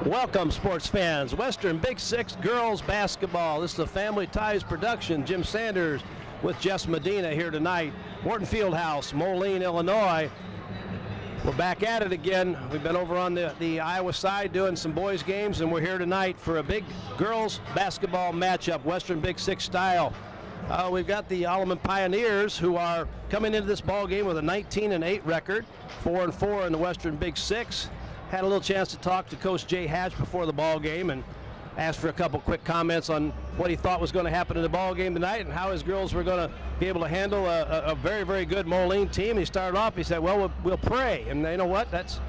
Welcome, sports fans. Western Big Six girls basketball. This is a Family Ties production. Jim Sanders with Jess Medina here tonight. Morton Fieldhouse, Moline, Illinois. We're back at it again. We've been over on the Iowa side doing some boys games, and we're here tonight for a big girls basketball matchup, Western Big Six style. We've got the Alleman Pioneers, who are coming into this ball game with a 19-8 record, 4-4 in the Western Big Six. Had a little chance to talk to Coach Jay Hatch before the ball game and asked for a couple quick comments on what he thought was going to happen in the ball game tonight and how his girls were going to be able to handle a very, very good Moline team. He started off, he said, well, we'll pray. And you know what? That's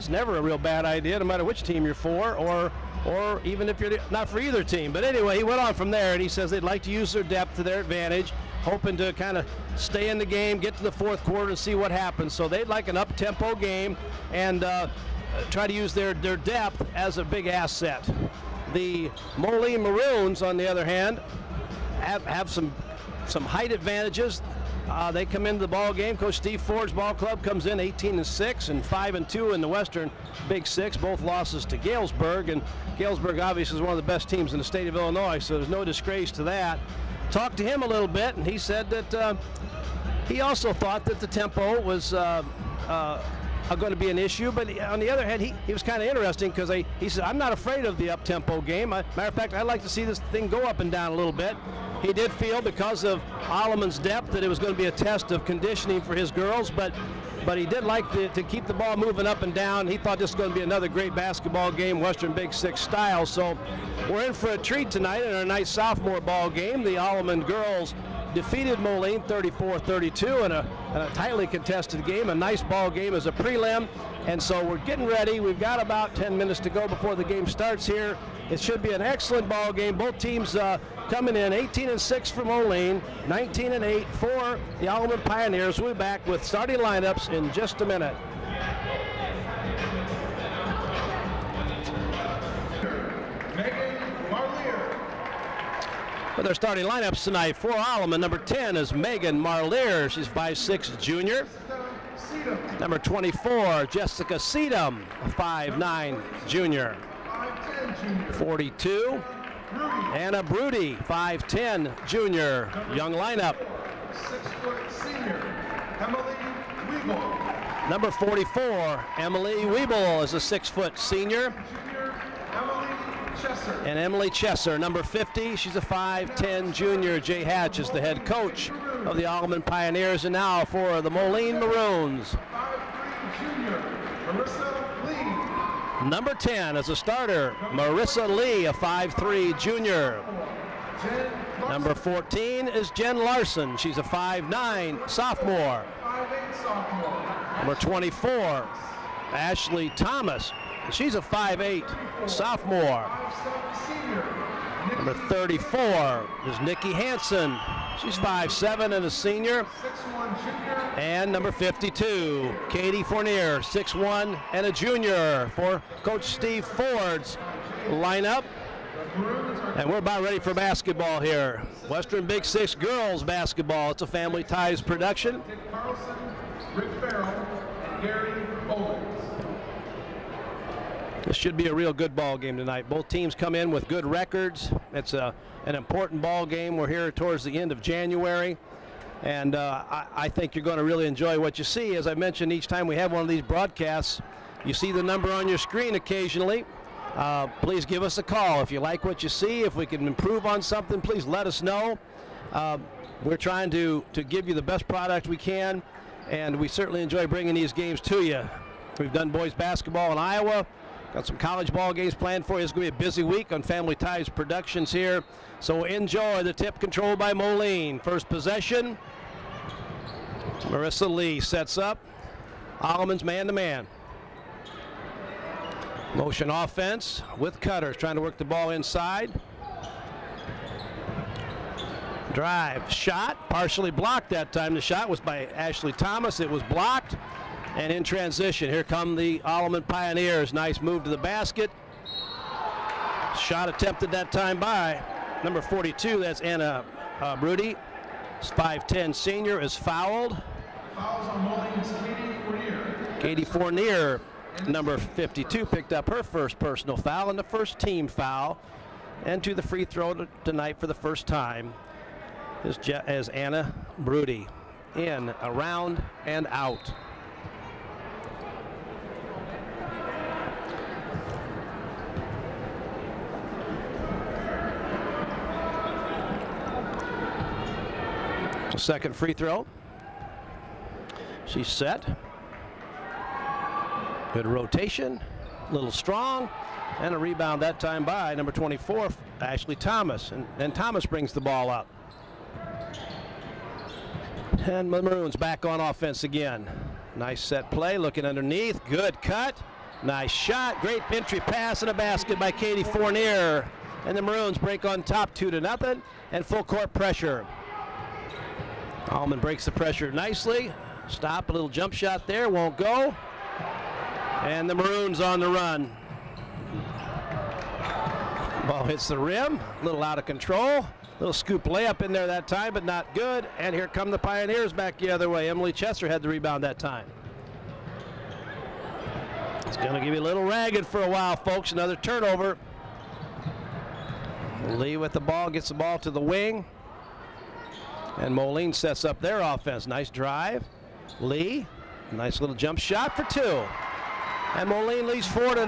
never a real bad idea, no matter which team you're for, or even if you're not for either team. But anyway, he went on from there, and he says they'd like to use their depth to their advantage, hoping to kind of stay in the game, get to the fourth quarter, and see what happens. So they'd like an up-tempo game and try to use their depth as a big asset. The Moline Maroons, on the other hand, have some height advantages. They come into the ball game. Coach Steve Ford's ball club comes in 18-6 and 5-2 in the Western Big Six. Both losses to Galesburg, and Galesburg obviously is one of the best teams in the state of Illinois, so there's no disgrace to that. Talked to him a little bit, and he said that he also thought that the tempo was going to be an issue, but on the other hand, he was kind of interesting because he said, I'm not afraid of the up-tempo game. Matter of fact, I'd like to see this thing go up and down a little bit. He did feel, because of Alleman's depth, that it was going to be a test of conditioning for his girls, but he did like to keep the ball moving up and down. He thought this was going to be another great basketball game, Western Big Six style. So we're in for a treat tonight in our nice sophomore ball game. The Alleman girls defeated Moline 34-32 in a tightly contested game, a nice ball game as a prelim. And so we're getting ready. We've got about 10 minutes to go before the game starts here. It should be an excellent ball game. Both teams coming in 18-6 for Moline, 19-8 for the Alleman Pioneers. We'll be back with starting lineups in just a minute. With their starting lineups tonight for Alleman, number 10 is Megan Marlier. She's 5'6" junior. Number 24, Jessica Seedham, a 5'9" junior. 42, Anna Broody, 5'10" junior. Young lineup. 6-foot senior, Emily Weeble. Number 44, Emily Weeble, is a 6-foot senior. Junior, Emily Chesser. And Emily Chesser, number 50, she's a 5'10" junior. Jay Hatch is the head coach of the Alleman Pioneers. And now for the Moline Maroons. 5'3" junior, Marissa Lee. Number 10 as a starter, Marissa Lee, a 5'3" junior. Number 14 is Jen Larson. She's a 5'9" sophomore. 5'8" sophomore. Number 24, Ashley Thomas. She's a 5'8" sophomore. 5'7" senior. Number 34 is Nikki Hansen. She's 5'7" and a senior. 6'1" junior. And number 52, Katie Fournier, 6'1" and a junior for Coach Steve Ford's lineup. And we're about ready for basketball here. Western Big Six girls basketball. It's a Family Ties production. Dick Carlson, Rick Farrell, and Gary Owens. This should be a real good ball game tonight. Both teams come in with good records. It's an important ball game. We're here towards the end of January. And I think you're going to really enjoy what you see. As I mentioned, each time we have one of these broadcasts, you see the number on your screen occasionally. Please give us a call. If you like what you see, if we can improve on something, please let us know. We're trying to give you the best product we can, and we certainly enjoy bringing these games to you. We've done boys basketball in Iowa. Got some college ball games planned for you. It's going to be a busy week on Family Ties Productions here. So enjoy the tip controlled by Moline. First possession. Marissa Lee sets up. Alleman's man-to-man. Motion offense with Cutters trying to work the ball inside. Drive, shot, partially blocked that time. The shot was by Ashley Thomas. It was blocked. And in transition, here come the Alleman Pioneers. Nice move to the basket. Shot attempted that time by number 42. That's Anna Broody. 5'10" senior is fouled. Fouls on Moline's Katie Fournier. Katie Fournier Number 52 picked up her first personal foul and the first team foul. And to the free throw tonight for the first time is Anna Brody. In, around, and out. Second free throw. She's set. Good rotation, a little strong, and a rebound that time by number 24, Ashley Thomas. And Thomas brings the ball up. And the Maroons back on offense again. Nice set play, looking underneath, good cut, nice shot, great entry pass and a basket by Katie Fournier. And the Maroons break on top 2-0 and full court pressure. Alleman breaks the pressure nicely. Stop, a little jump shot there, won't go. And the Maroons on the run. Ball hits the rim, a little out of control. Little scoop layup in there that time, but not good. And here come the Pioneers back the other way. Emily Chester had the rebound that time. It's going to give you a little ragged for a while, folks. Another turnover. Lee with the ball, gets the ball to the wing. And Moline sets up their offense. Nice drive. Lee, nice little jump shot for two. And Moline leads 4-0.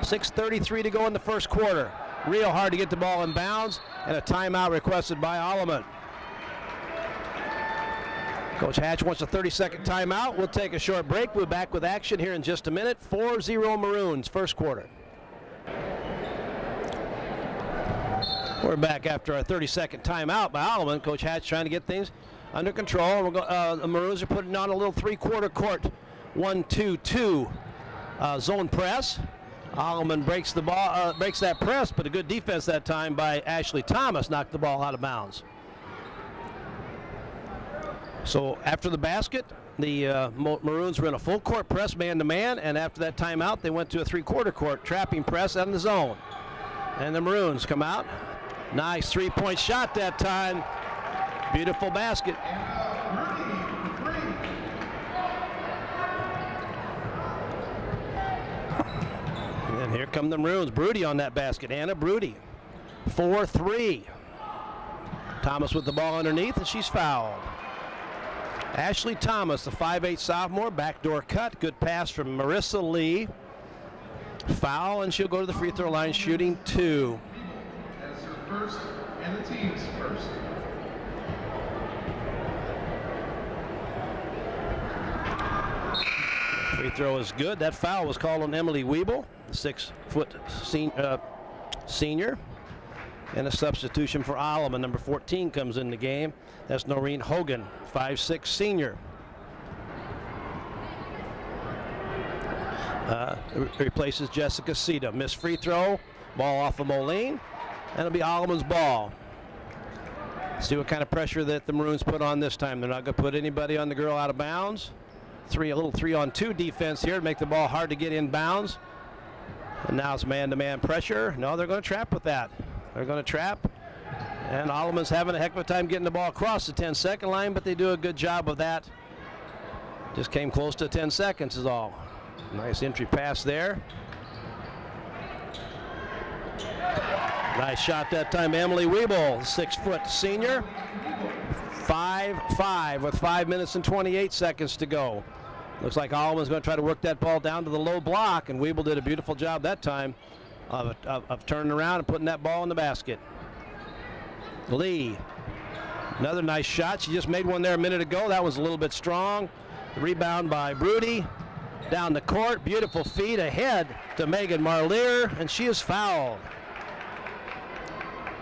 6:33 to go in the first quarter. Real hard to get the ball in bounds, and a timeout requested by Alleman. Coach Hatch wants a 30-second timeout. We'll take a short break. We'll be back with action here in just a minute. 4-0 Maroons, first quarter. We're back after our 30-second timeout by Alleman. Coach Hatch trying to get things under control. The Maroons are putting on a little three-quarter court 1-2-2 zone press. Alleman breaks the ball, breaks that press, but a good defense that time by Ashley Thomas knocked the ball out of bounds. So after the basket, the Maroons were in a full court press man-to-man, and after that timeout, they went to a three-quarter court trapping press out in the zone. And the Maroons come out. Nice three-point shot that time. Beautiful basket. And here come the Maroons. Brody on that basket. Anna Brody. 4-3. Thomas with the ball underneath, and she's fouled. Ashley Thomas, the 5'8" sophomore, backdoor cut. Good pass from Marissa Lee. Foul, and she'll go to the free throw line shooting two. That's her first and the team's first. Free throw is good. That foul was called on Emily Wiebel, 6-foot senior. And a substitution for Alleman. Number 14 comes in the game. That's Noreen Hogan, 5'6" senior. Replaces Jessica Sita. Missed free throw. Ball off of Moline. And it'll be Alleman's ball. See what kind of pressure that the Maroons put on this time. They're not going to put anybody on the girl out of bounds. A little 3-on-2 defense here to make the ball hard to get in bounds. And now it's man-to-man pressure. No, they're going to trap with that. They're going to trap. And Alleman's having a heck of a time getting the ball across the 10-second line, but they do a good job of that. Just came close to 10 seconds is all. Nice entry pass there. Nice shot that time, Emily Wiebel, 6-foot senior. 5-5 with 5 minutes and 28 seconds to go. Looks like Alleman's going to try to work that ball down to the low block, and Wiebel did a beautiful job that time of turning around and putting that ball in the basket. Lee, another nice shot. She just made one there a minute ago. That was a little bit strong. The rebound by Brody. Down the court, beautiful feed ahead to Megan Marlier, and she is fouled.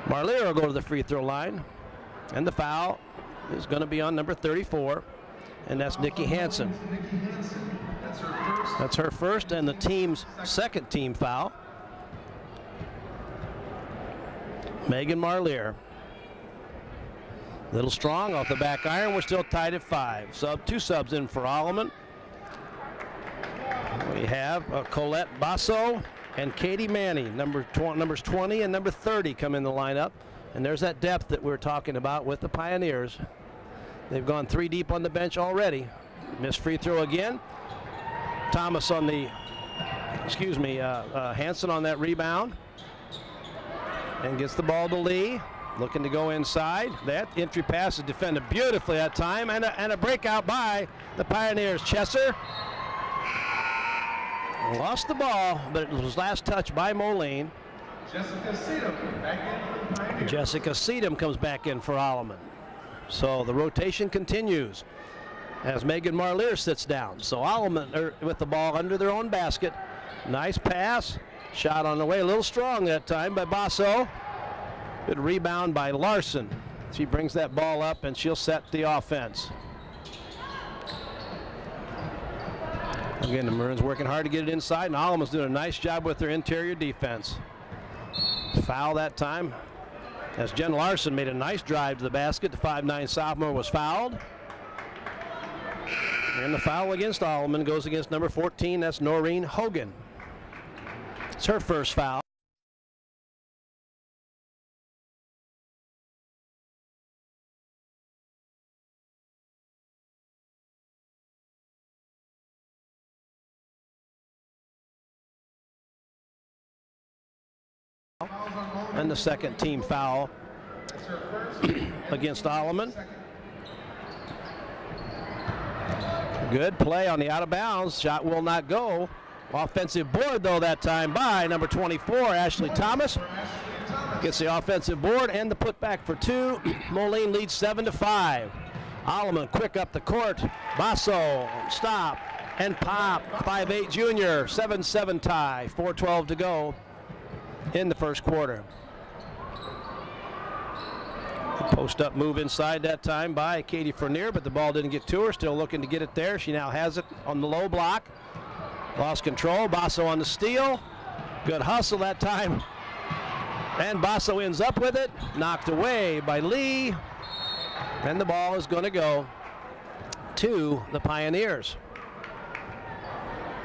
Marlier will go to the free throw line, and the foul is going to be on number 34, and that's Nikki Hansen. That's her first and the team's second team foul. Megan Marlier. Little strong off the back iron. We're still tied at 5. Two subs in for Alleman. We have Colette Basso and Katie Manning, numbers 20 and number 30 come in the lineup. And there's that depth that we're talking about with the Pioneers. They've gone 3 deep on the bench already. Missed free throw again. Thomas on the, Hanson on that rebound. And gets the ball to Lee. Looking to go inside. That entry pass is defended beautifully that time. And a breakout by the Pioneers. Chesser lost the ball, but it was last touch by Moline. Jessica Seedham back in for the Pioneers. Jessica Seedham comes back in for Alleman. So the rotation continues as Megan Marlier sits down. So Alleman with the ball under their own basket. Nice pass. Shot on the way, a little strong that time by Basso. Good rebound by Larson. She brings that ball up and she'll set the offense. Again, the Maroons working hard to get it inside, and Alleman's doing a nice job with their interior defense. Foul that time as Jen Larson made a nice drive to the basket. The 5'9" sophomore was fouled. And the foul against Alleman goes against number 14. That's Noreen Hogan. It's her first foul. And the second team foul against Alleman. Good play on the out of bounds. Shot will not go. Offensive board though that time by number 24, Ashley Thomas. Gets the offensive board and the putback for two. Moline leads 7-5. Alleman quick up the court. Basso stop and pop. 5'8" junior. 7-7 tie. 4:12 to go in the first quarter. Post up move inside that time by Katie Fournier, but the ball didn't get to her. Still looking to get it there. She now has it on the low block. Lost control. Basso on the steal. Good hustle that time. And Basso ends up with it. Knocked away by Lee. And the ball is going to go to the Pioneers.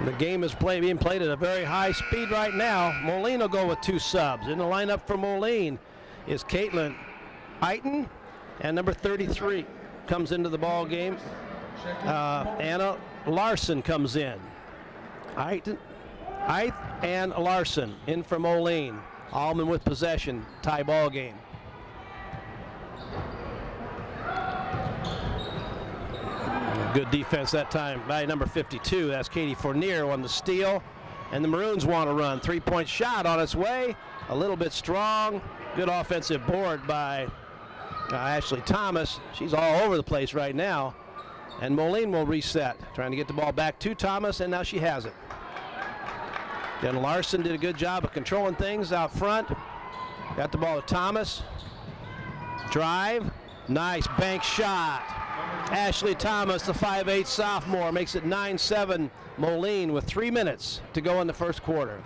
The game is being played at a very high speed right now. Moline will go with two subs. In the lineup for Moline is Caitlin Eiton, and number 33 comes into the ball game. Anna Larson comes in. Eiton and Larson in for Moline. Alleman with possession. Tie ball game. Good defense that time by number 52. That's Katie Fournier on the steal. And the Maroons want to run. Three-point shot on its way. A little bit strong. Good offensive board by Ashley Thomas. She's all over the place right now. And Moline will reset. Trying to get the ball back to Thomas, and now she has it. Then Larson did a good job of controlling things out front. Got the ball to Thomas. Drive. Nice bank shot. Ashley Thomas, the 5'8" sophomore, makes it 9-7 Moline with 3 minutes to go in the first quarter.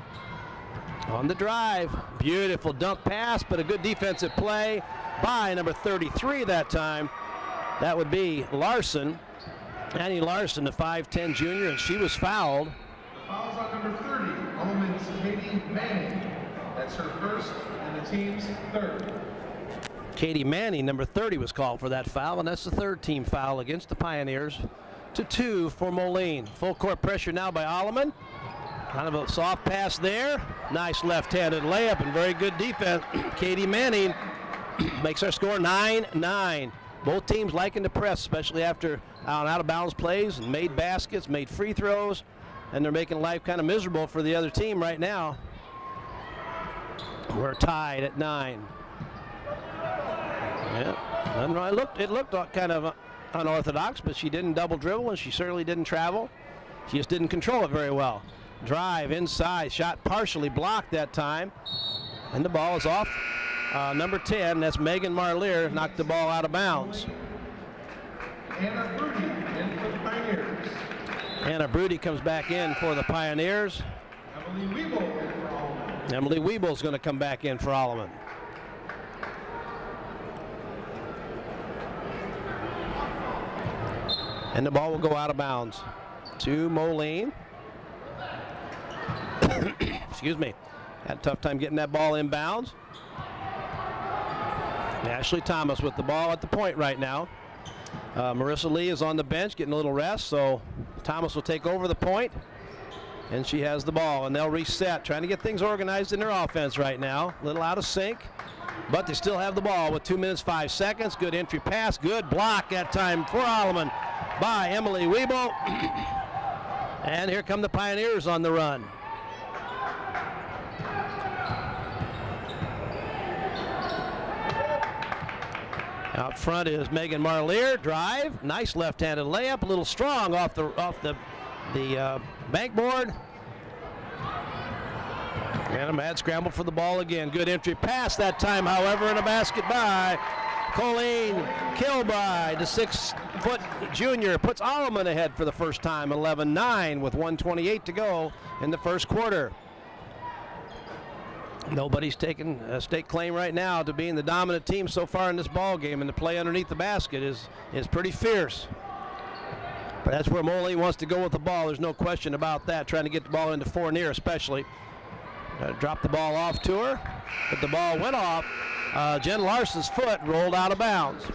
On the drive, beautiful dunk pass, but a good defensive play by number 33 that time. That would be Larson, Annie Larson, the 5'10" junior, and she was fouled. The foul's on number 30, Alleman's Katie Manning. That's her first and the team's third. Katie Manning, number 30, was called for that foul, and that's the third team foul against the Pioneers. 2 for Moline. Full court pressure now by Alleman. Kind of a soft pass there. Nice left-handed layup and very good defense. Katie Manning makes our score 9-9. Both teams liking to press, especially after out-of-bounds plays and made baskets, made free throws, and they're making life kind of miserable for the other team right now. We're tied at 9. Yeah, it looked kind of unorthodox, but she didn't double dribble and she certainly didn't travel. She just didn't control it very well. Drive inside, shot partially blocked that time, and the ball is off. Number 10, that's Megan Marlier, knocked the ball out of bounds. Anna Brody in for the Pioneers. Anna Brody comes back in for the Pioneers. Emily Weeble in for Alleman. Emily Weeble's going to come back in for Alleman. And the ball will go out of bounds to Moline. Excuse me. Had a tough time getting that ball inbounds. Ashley Thomas with the ball at the point right now. Marissa Lee is on the bench getting a little rest, so Thomas will take over the point. And she has the ball, and they'll reset, trying to get things organized in their offense right now. A little out of sync, but they still have the ball with 2 minutes, 5 seconds. Good entry pass, good block that time for Alleman by Emily Wiebel. And here come the Pioneers on the run. Out front is Megan Marlier. Drive, nice left-handed layup, a little strong off the bankboard. And a mad scramble for the ball again. Good entry pass that time, however, and a basket by Colleen Kilbride. The 6-foot junior puts Alleman ahead for the first time, 11-9 with 1:28 to go in the first quarter. Nobody's taking a stake claim right now to being the dominant team so far in this ball game, and the play underneath the basket is pretty fierce. But that's where Moline wants to go with the ball. There's no question about that, trying to get the ball into Fournier especially. Dropped the ball off to her, but the ball went off. Jen Larson's foot rolled out of bounds.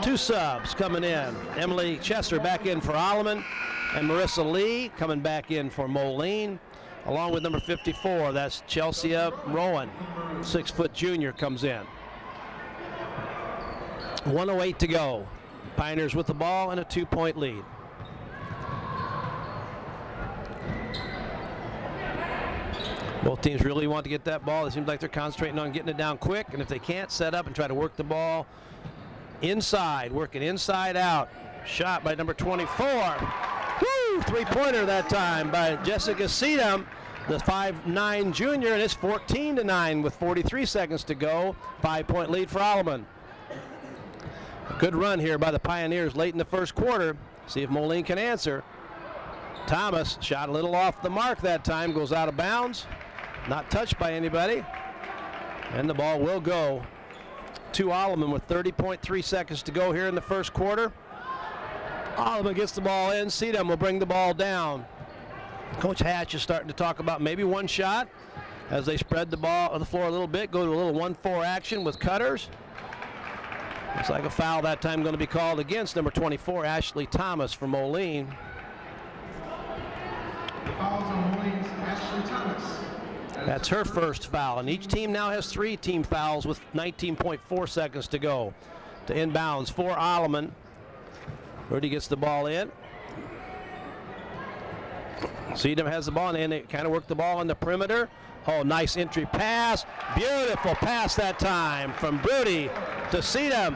2 subs coming in. Emily Chesser back in for Alleman, and Marissa Lee coming back in for Moline, along with number 54. That's Chelsea Rowan. 6-foot junior comes in. 1:08 to go. Pioneers with the ball and a 2-point lead. Both teams really want to get that ball. It seems like they're concentrating on getting it down quick, and if they can't, set up and try to work the ball inside, working inside out. Shot by number 24. Woo! 3-pointer that time by Jessica Sedum, the 5'9" junior, and it's 14-9 with 43 seconds to go. 5-point lead for Alleman. A good run here by the Pioneers late in the first quarter. See if Moline can answer. Thomas shot a little off the mark that time, goes out of bounds. Not touched by anybody. And the ball will go to Alleman with 30.3 seconds to go here in the first quarter. Alleman gets the ball in. Sedum will bring the ball down. Coach Hatch is starting to talk about maybe one shot as they spread the ball on the floor a little bit, go to a little 1-4 action with cutters. Looks like a foul that time going to be called against number 24, Ashley Thomas for Moline. The fouls on Moline's Ashley Thomas. That's her first foul, and each team now has 3 team fouls with 19.4 seconds to go. To inbounds for Alleman. Rudy gets the ball in. Sedum has the ball, and they kind of work the ball on the perimeter. Oh, nice entry pass. Beautiful pass that time from Brody to Sedum.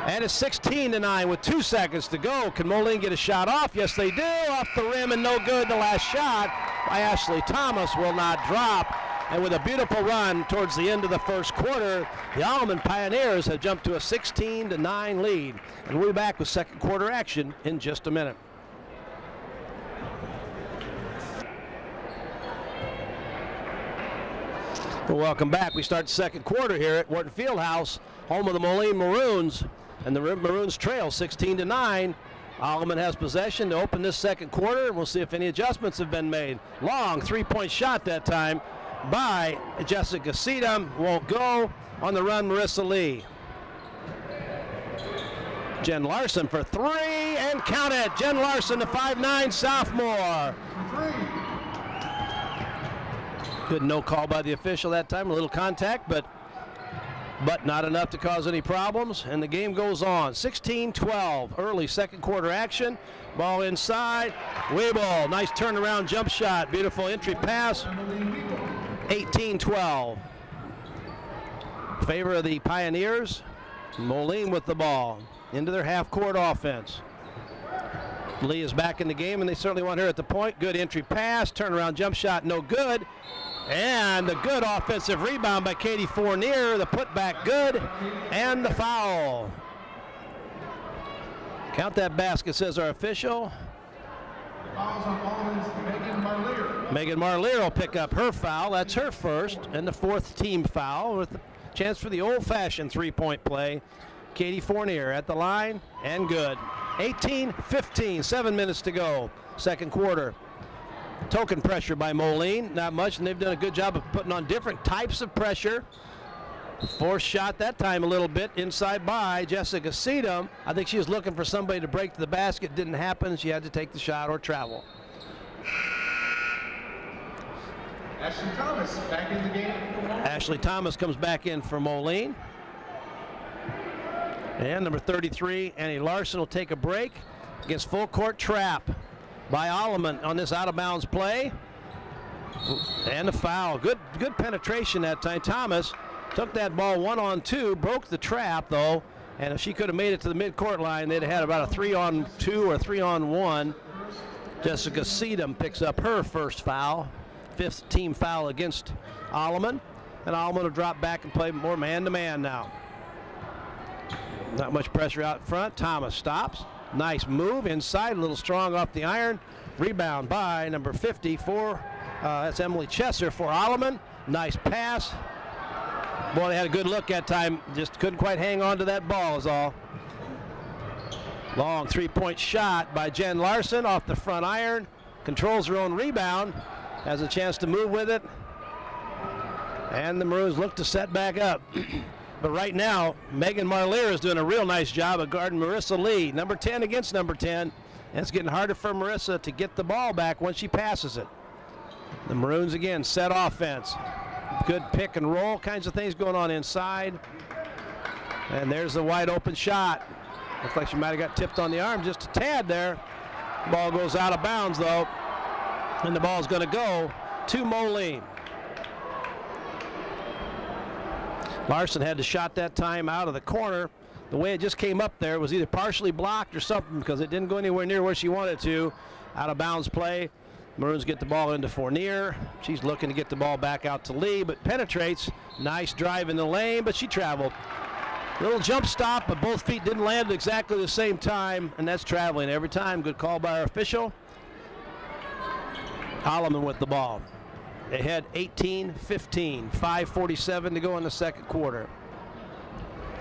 And it's 16-9 with 2 seconds to go. Can Moline get a shot off? Yes, they do. Off the rim and no good. The last shot by Ashley Thomas will not drop. And with a beautiful run towards the end of the first quarter, the Alleman Pioneers have jumped to a 16-9 lead. And we'll be back with second quarter action in just a minute. Well, welcome back. We start the second quarter here at Wharton Fieldhouse, home of the Moline Maroons. And the Maroons trail 16-9. Alleman has possession to open this second quarter. We'll see if any adjustments have been made. Long 3-point shot that time by Jessica Sedum. Won't go. On the run, Marissa Lee. Jen Larson for 3, and count it. Jen Larson, the 5'9" sophomore. Good no call by the official that time. A little contact, but not enough to cause any problems, and the game goes on. 16-12, early second quarter action. Ball inside. Wiebel, nice turnaround jump shot. Beautiful entry pass. 18-12. Favor of the Pioneers. Moline with the ball into their half-court offense. Lee is back in the game, and they certainly want her at the point. Good entry pass. Turnaround jump shot, no good. And the good offensive rebound by Katie Fournier. The putback good, and the foul. Count that basket, says our official. Fouls on Alleman's Megan Marlier. Megan Marlier will pick up her foul. That's her first, and the 4th team foul with a chance for the old-fashioned 3-point play. Katie Fournier at the line, and good. 18-15, 7 minutes to go, second quarter. Token pressure by Moline, not much, and they've done a good job of putting on different types of pressure. Forced shot that time a little bit inside by Jessica Sedum. I think she was looking for somebody to break to the basket. Didn't happen. She had to take the shot or travel. Ashley Thomas back in the game. Ashley Thomas comes back in for Moline. And number 33, Annie Larson, will take a break against full court trap by Alleman on this out of bounds play. And a foul. Good penetration that time. Thomas took that ball 1-on-2, broke the trap though, and if she could have made it to the midcourt line, they'd have had about a 3-on-2 or 3-on-1. Jessica Seedham picks up her first foul, 5th team foul against Alleman, and Alleman will drop back and play more man-to-man now. Not much pressure out front. Thomas stops. Nice move inside, a little strong off the iron. Rebound by number 54. That's Emily Chesser for Alleman. Nice pass. Boy, they had a good look that time. Just couldn't quite hang on to that ball is all. Long three-point shot by Jen Larson off the front iron. Controls her own rebound. Has a chance to move with it. And the Maroons look to set back up. But right now, Megan Marlier is doing a real nice job of guarding Marissa Lee. Number 10 against number 10. And it's getting harder for Marissa to get the ball back once she passes it. The Maroons again set offense. Good pick and roll kinds of things going on inside. And there's the wide open shot. Looks like she might have got tipped on the arm just a tad there. Ball goes out of bounds though. And the ball's going to go to Moline. Larson had the shot that time out of the corner. The way it just came up there was either partially blocked or something because it didn't go anywhere near where she wanted to. Out of bounds play. Maroons get the ball into Fournier. She's looking to get the ball back out to Lee, but penetrates. Nice drive in the lane, but she traveled. Little jump stop, but both feet didn't land at exactly the same time, and that's traveling every time. Good call by our official. Alleman with the ball. They had 18-15, 5:47 to go in the second quarter.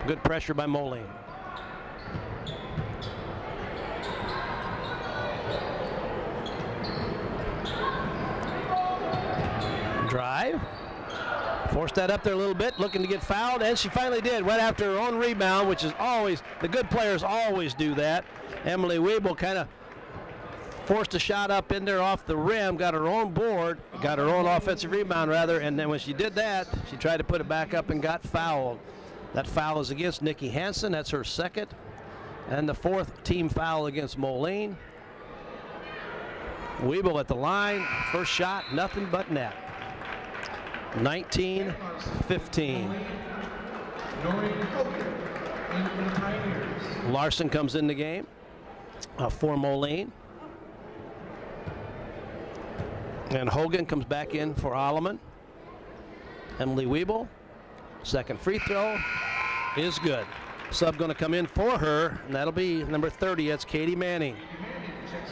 Good pressure by Moline. Drive. Forced that up there a little bit, looking to get fouled, and she finally did, right after her own rebound, which is always, the good players always do that. Emily Weeble kind of forced a shot up in there off the rim, got her own board, got her own offensive rebound rather, and then when she did that, she tried to put it back up and got fouled. That foul is against Nikki Hansen. That's her second, and the 4th team foul against Moline. Weeble at the line, first shot, nothing but net. 19-15. Larson comes in the game for Moline. And Hogan comes back in for Alleman. Emily Weeble, second free throw is good. Sub going to come in for her, and that'll be number 30. That's Katie Manning.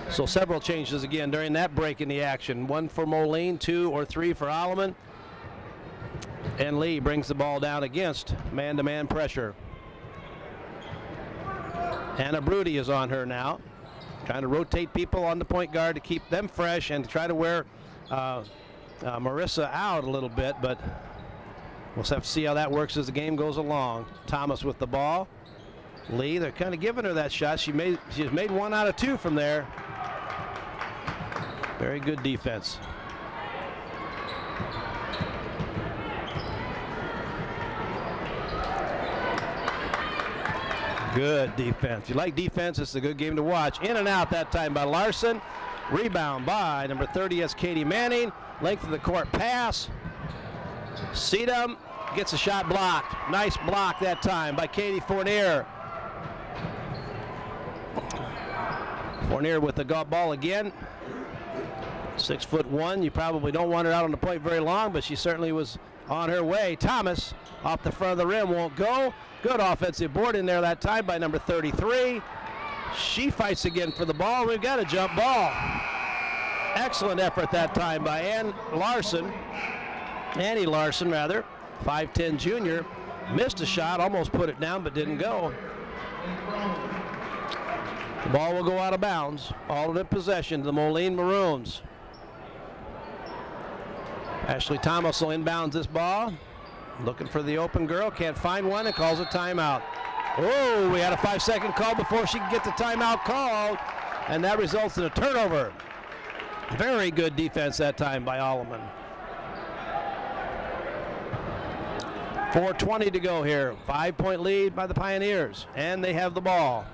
So several changes again during that break in the action. 1 for Moline, 2 or 3 for Alleman. And Lee brings the ball down against man-to-man pressure. Anna Broody is on her now, trying to rotate people on the point guard to keep them fresh and to try to wear Marissa out a little bit, but we'll have to see how that works as the game goes along. Thomas with the ball. Lee, they're kind of giving her that shot. She's made 1 out of 2 from there. Very good defense. Good defense. If you like defense, it's a good game to watch. In and out that time by Larson. Rebound by number 30, that's Katie Manning. Length of the court pass. Seedham gets a shot blocked. Nice block that time by Katie Fournier. Fournier with the ball again. 6'1". You probably don't want her out on the plate very long, but she certainly was on her way. Thomas off the front of the rim, won't go. Good offensive board in there that time by number 33. She fights again for the ball. We've got a jump ball. Excellent effort that time by Annie Larson, 5'10" junior. Missed a shot, almost put it down, but didn't go. The ball will go out of bounds. All in possession to the Moline Maroons. Ashley Thomas will inbounds this ball. Looking for the open girl, can't find one, and calls a timeout. Oh, we had a 5-second call before she could get the timeout called, and that results in a turnover. Very good defense that time by Alleman. 4:20 to go here. 5-point lead by the Pioneers, and they have the ball.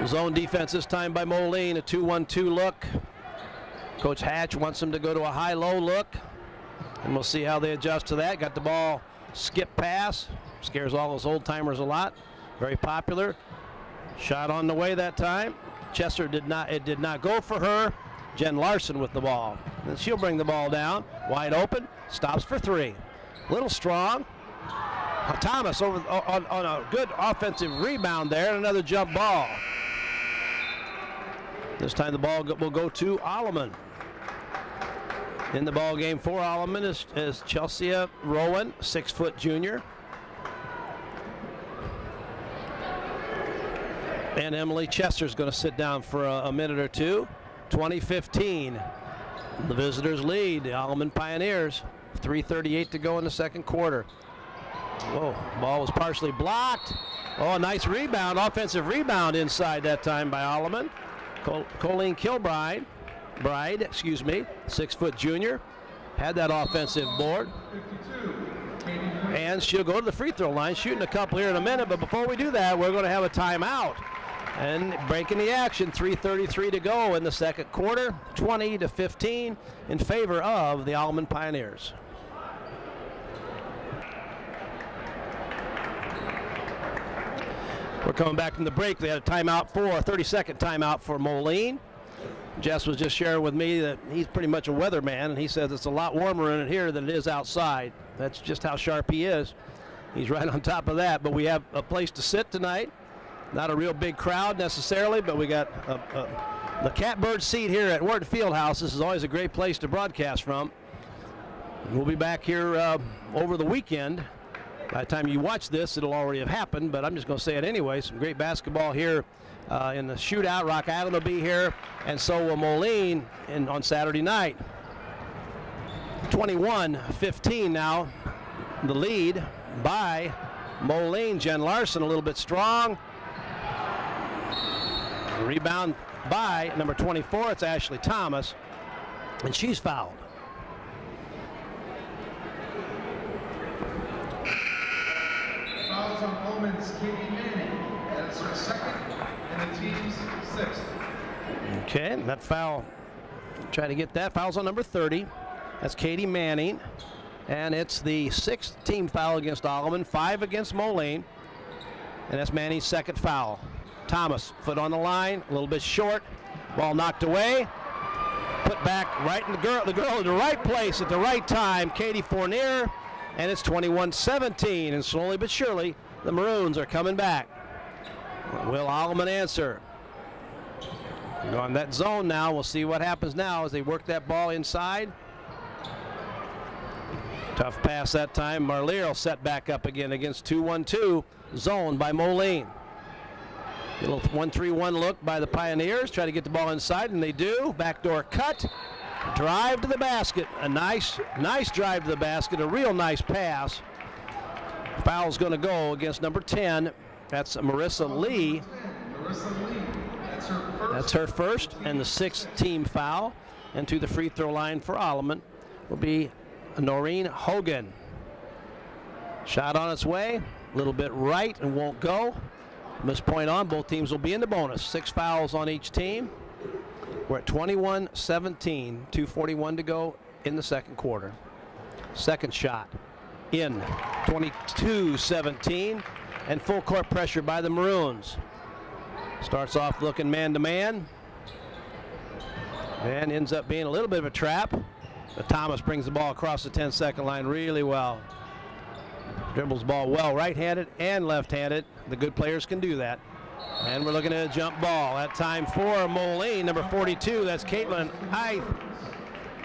Zone defense this time by Moline, a 2-1-2 look. Coach Hatch wants them to go to a high-low look, and we'll see how they adjust to that. Got the ball, skip pass, scares all those old-timers a lot. Very popular. Shot on the way that time. Chester did not go for her. Jen Larson with the ball, and she'll bring the ball down, wide open, stops for three. A little strong. Thomas over on a good offensive rebound there, and another jump ball. This time the ball will go to Alleman. In the ball game for Alleman is Chelsea Rowan, 6-foot junior. And Emily Chester's going to sit down for a minute or two. 20-15. The visitors lead, the Alleman Pioneers. 3:38 to go in the second quarter. Whoa, ball was partially blocked. Oh, nice rebound, offensive rebound inside that time by Alleman. Colleen Kilbride, 6-foot junior, had that offensive board. And she'll go to the free throw line, shooting a couple here in a minute, but before we do that, we're going to have a timeout. And breaking the action, 3:33 to go in the second quarter, 20-15 in favor of the Alleman Pioneers. We're coming back from the break. We had a 30-second timeout for Moline. Jess was just sharing with me that he's pretty much a weatherman, and he says it's a lot warmer in here than it is outside. That's just how sharp he is. He's right on top of that, but we have a place to sit tonight. Not a real big crowd necessarily, but we got the catbird seat here at Wharton Fieldhouse. This is always a great place to broadcast from. We'll be back here over the weekend. By the time you watch this, it'll already have happened, but I'm just going to say it anyway. Some great basketball here in the shootout. Rock Island will be here, and so will Moline on Saturday night. 21-15 now, the lead by Moline. Jen Larson a little bit strong. Rebound by number 24. It's Ashley Thomas, and she's fouled. Fouls on Alleman's Katie Manning. That's her second and the team's sixth. Okay, and that foul, try to get that. Foul's on number 30. That's Katie Manning, and it's the 6th team foul against Alleman, 5 against Moline, and that's Manning's second foul. Thomas, foot on the line, a little bit short, ball knocked away, put back right in the girl in the right place at the right time, Katie Fournier, and it's 21-17, and slowly but surely the Maroons are coming back. Will Alleman answer? We're on that zone now. We'll see what happens now as they work that ball inside. Tough pass that time. Marlier will set back up again against 2-1-2 zone by Moline. Little 1-3-1 look by the Pioneers. Try to get the ball inside, and they do. Backdoor cut. Drive to the basket. A nice drive to the basket. A real nice pass. Foul's going to go against number 10. That's Marissa Lee. That's her first and the 6th team foul. And to the free throw line for Alleman will be Noreen Hogan. Shot on its way. A little bit right and won't go. From this point on, both teams will be in the bonus. 6 fouls on each team. We're at 21-17, 2:41 to go in the second quarter. Second shot in, 22-17, and full court pressure by the Maroons. Starts off looking man-to-man, and ends up being a little bit of a trap. But Thomas brings the ball across the 10-second line really well. Dribbles ball well, right-handed and left-handed. The good players can do that. And we're looking at a jump ball. That time for Moline, number 42. That's Caitlin Ith.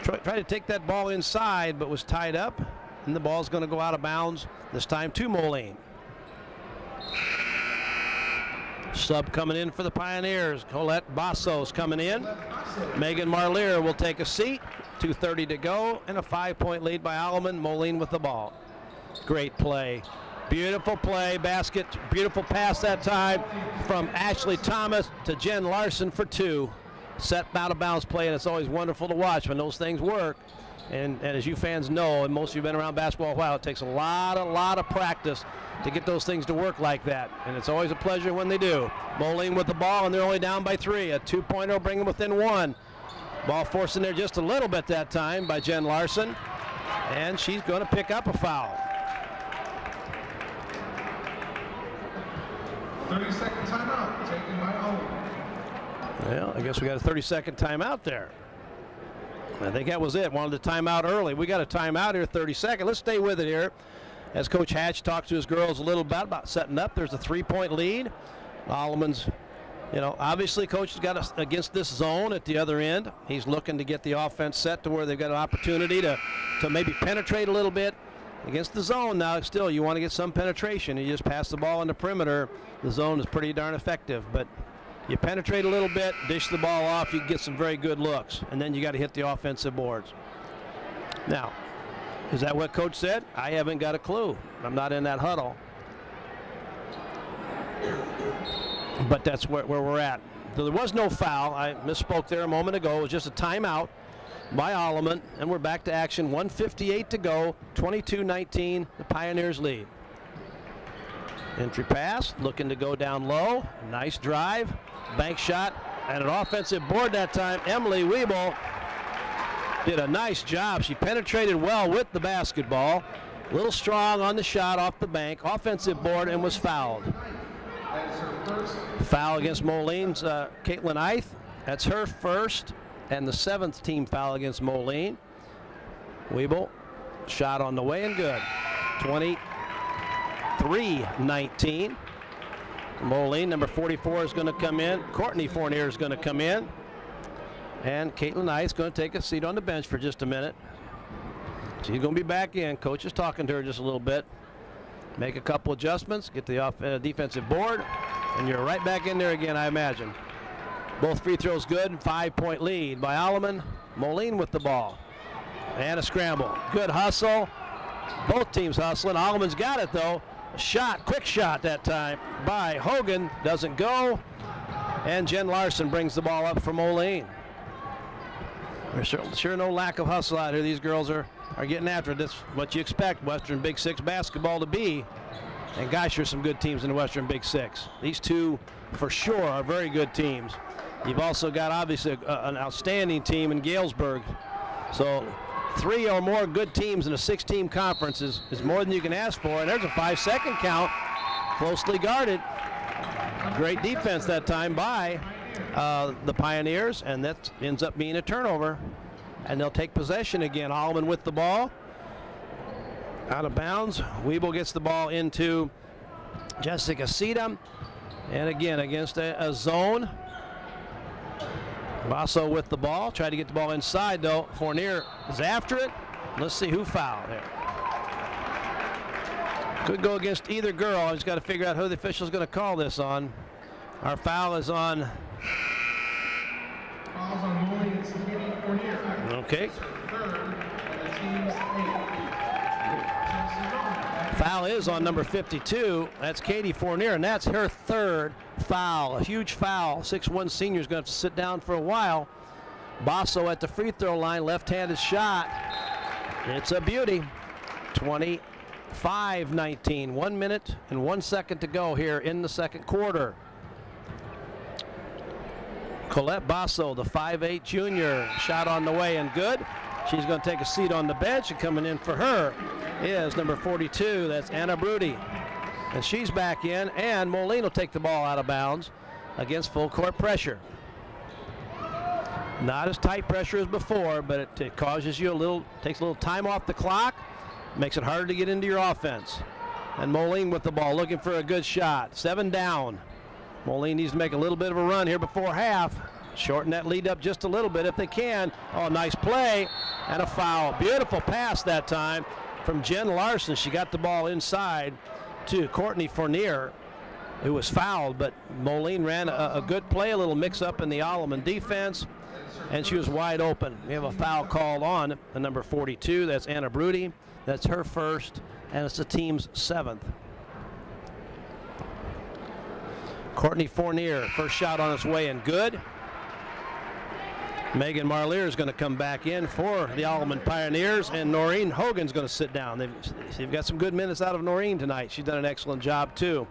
Tried to take that ball inside, but was tied up. And the ball's going to go out of bounds, this time to Moline. Sub coming in for the Pioneers. Colette Basso's coming in. Megan Marlier will take a seat. 2:30 to go, and a 5-point lead by Alleman. Moline with the ball. Great play. Beautiful play, basket, beautiful pass that time from Ashley Thomas to Jen Larson for 2. Set out of bounds play, and it's always wonderful to watch when those things work. And as you fans know, and most of you have been around basketball a while, it takes a lot of practice to get those things to work like that. And it's always a pleasure when they do. Moline with the ball, and they're only down by 3. A 2-pointer bring them within 1. Ball forced in there just a little bit that time by Jen Larson. And she's going to pick up a foul. 30-second timeout taken by Alleman. Well, I guess we got a 30-second timeout there. I think that was it. Wanted the timeout early. We got a timeout here, 30-second. Let's stay with it here as Coach Hatch talks to his girls a little bit about setting up. There's a 3-point lead. Alleman's, you know, obviously Coach has got us against this zone at the other end. He's looking to get the offense set to where they've got an opportunity to maybe penetrate a little bit against the zone. Now, still, you want to get some penetration. You just pass the ball on the perimeter. The zone is pretty darn effective, but you penetrate a little bit, dish the ball off, you get some very good looks, and then you got to hit the offensive boards. Now, is that what Coach said? I haven't got a clue. I'm not in that huddle. But that's where we're at. So there was no foul. I misspoke there a moment ago. It was just a timeout by Alleman, and we're back to action. 1:58 to go, 22-19, the Pioneers lead. Entry pass, looking to go down low. Nice drive, bank shot, and an offensive board that time. Emily Wiebel did a nice job. She penetrated well with the basketball. A little strong on the shot off the bank. Offensive board, and was fouled. Foul against Moline's Caitlin Eith. That's her first and the 7th team foul against Moline. Wiebel, shot on the way and good. 23-19. Moline, number 44, is going to come in. Courtney Fournier is going to come in. And Caitlin Eith is going to take a seat on the bench for just a minute. She's going to be back in. Coach is talking to her just a little bit. Make a couple adjustments, get the defensive board, and you're right back in there again, I imagine. Both free throws good. 5-point lead by Alleman. Moline with the ball. And a scramble. Good hustle. Both teams hustling. Alleman's got it, though. Shot, quick shot that time by Hogan. Doesn't go. And Jen Larson brings the ball up for Moline. There's sure no lack of hustle out here. These girls are getting after it. That's what you expect Western Big Six basketball to be. And gosh, there's some good teams in the Western Big Six. These two, for sure, are very good teams. You've also got, obviously, an outstanding team in Galesburg. So 3 or more good teams in a 6-team conference is more than you can ask for. And there's a 5-second count, closely guarded. Great defense that time by the Pioneers, and that ends up being a turnover. And they'll take possession again. Alleman with the ball. Out of bounds. Wiebel gets the ball into Jessica Sedum. And again, against a zone. Basso with the ball. Tried to get the ball inside, though. Fournier is after it. Let's see who fouled there. Could go against either girl. I just got to figure out who the official is going to call this on. Our foul is on. Fouls on Moline and Katie Fournier. Okay. Foul is on number 52. That's Katie Fournier, and that's her 3rd foul. A huge foul. 6'1" senior is going to have to sit down for a while. Basso at the free throw line, left-handed shot. It's a beauty. 25-19. 1 minute and 1 second to go here in the second quarter. Colette Basso, the 5'8" junior, shot on the way and good. She's going to take a seat on the bench, and coming in for her is number 42. That's Anna Brody. And she's back in, and Moline will take the ball out of bounds against full court pressure. Not as tight pressure as before, but it causes you takes a little time off the clock, makes it harder to get into your offense. And Moline with the ball, looking for a good shot. 7 down. Moline needs to make a little bit of a run here before half. Shorten that lead up just a little bit if they can. Oh, nice play and a foul. Beautiful pass that time from Jen Larson. She got the ball inside to Courtney Fournier, who was fouled, but Moline ran a good play, a little mix-up in the Alleman defense, and she was wide open. We have a foul called on the number 42. That's Anna Brody. That's her 1st, and it's the team's 7th. Courtney Fournier, first shot on its way and good. Megan Marlier is going to come back in for the Alleman Pioneers, and Noreen Hogan's going to sit down. They've got some good minutes out of Noreen tonight. She's done an excellent job too.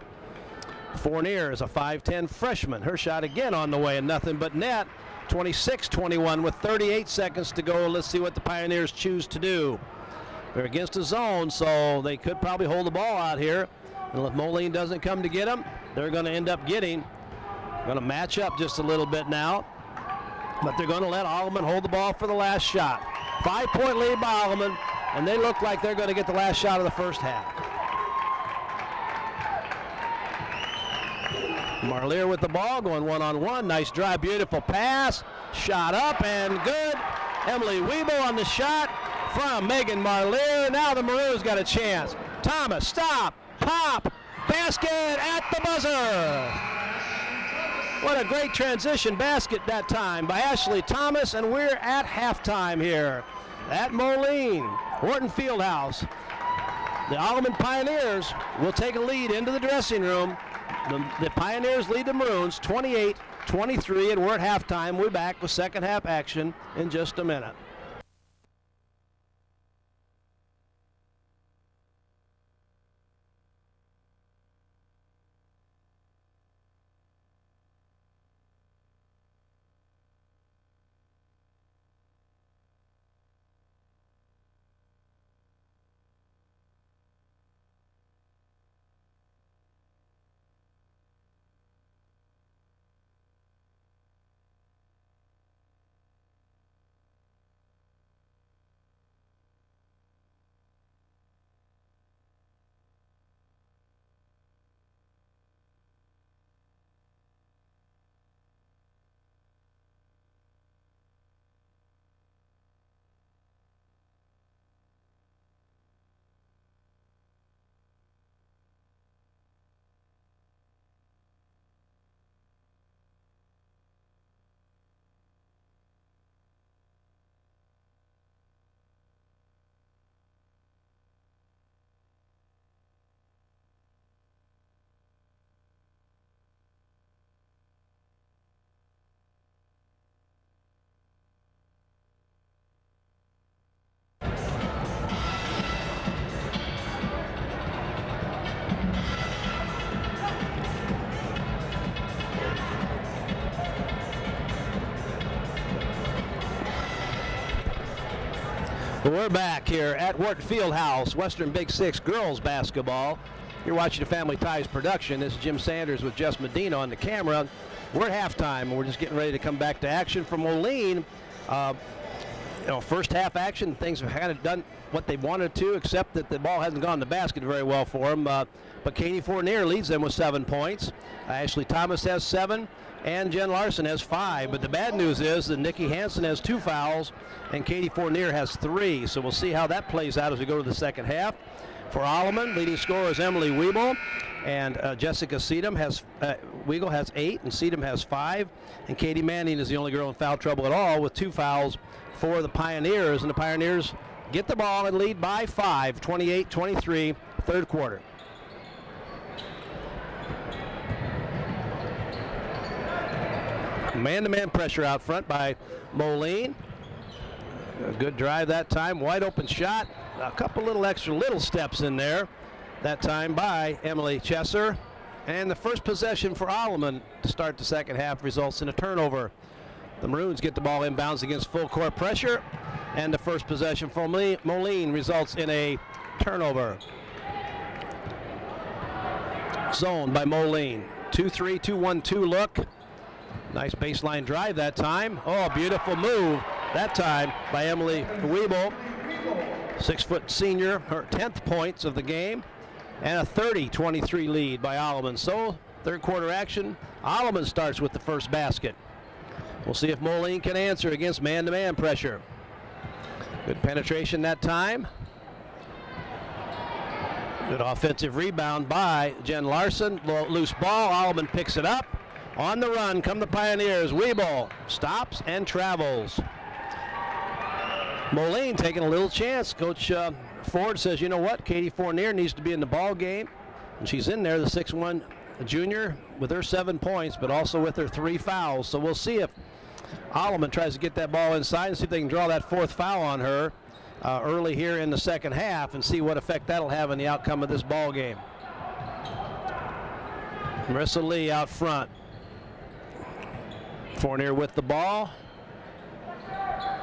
Fournier is a 5'10 freshman. Her shot again on the way and nothing but net. 26-21 with 38 seconds to go. Let's see what the Pioneers choose to do. They're against a zone, so they could probably hold the ball out here. And if Moline doesn't come to get them, they're going to end up going to match up just a little bit now. But they're going to let Alleman hold the ball for the last shot. 5-point lead by Alleman, and they look like they're going to get the last shot of the first half. Marlier with the ball, going one-on-one. Nice drive, beautiful pass. Shot up and good. Emily Wiebel on the shot from Megan Marlier. Now the Maroons got a chance. Thomas, stop, pop, basket at the buzzer. What a great transition basket that time by Ashley Thomas, and we're at halftime here at Moline, Wharton Fieldhouse. The Alleman Pioneers will take a lead into the dressing room. The Pioneers lead the Maroons 28-23, and we're at halftime. We're back with second half action in just a minute. We're back here at Wharton Fieldhouse, Western Big Six girls basketball. You're watching the Family Ties production. This is Jim Sanders with Jess Medina on the camera. We're at halftime, and we're just getting ready to come back to action from Moline. First half action, things have kind of done what they wanted to, except that the ball hasn't gone in the basket very well for them. But Katie Fournier leads them with 7 points. Ashley Thomas has 7, and Jen Larson has 5. But the bad news is that Nikki Hansen has 2 fouls, and Katie Fournier has 3. So we'll see how that plays out as we go to the second half. For Alleman, leading scorer is Emily Wiebel, and Jessica Weigel has 8, and Seedham has 5. And Katie Manning is the only girl in foul trouble at all with 2 fouls for the Pioneers. And the Pioneers get the ball and lead by 5, 28-23, third quarter. Man-to-man pressure out front by Moline. A good drive that time. Wide open shot. A couple little steps in there that time by Emily Chesser. And the first possession for Alleman to start the second half results in a turnover. The Maroons get the ball inbounds against full court pressure. And the first possession for Moline results in a turnover. Zone by Moline. 2-3, 2-1-2 look. Nice baseline drive that time. Oh, beautiful move that time by Emily Wiebel. 6-foot senior, her 10th points of the game, and a 30-23 lead by Alleman. So third quarter action, Alleman starts with the first basket. We'll see if Moline can answer against man-to-man pressure. Good penetration that time. Good offensive rebound by Jen Larson. Loose ball, Alleman picks it up. On the run come the Pioneers. Wiebel stops and travels. Moline taking a little chance. Coach Ford says, you know what, Katie Fournier needs to be in the ball game. And she's in there, the 6'1" junior, with her 7 points, but also with her 3 fouls. So we'll see if Alleman tries to get that ball inside and see if they can draw that fourth foul on her early here in the second half and see what effect that'll have in the outcome of this ball game. Marissa Lee out front. Fournier with the ball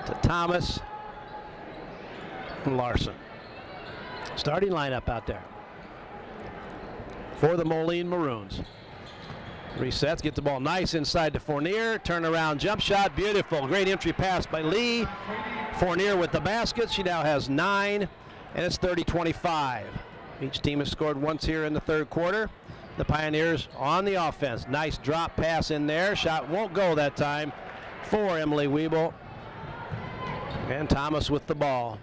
to Thomas and Larson. Starting lineup out there for the Moline Maroons. Resets, get the ball nice inside to Fournier. Turnaround jump shot, beautiful. Great entry pass by Lee. Fournier with the basket. She now has 9, and it's 30-25. Each team has scored once here in the third quarter. The Pioneers on the offense. Nice drop pass in there. Shot won't go that time for Emily Wiebel. And Thomas with the ball.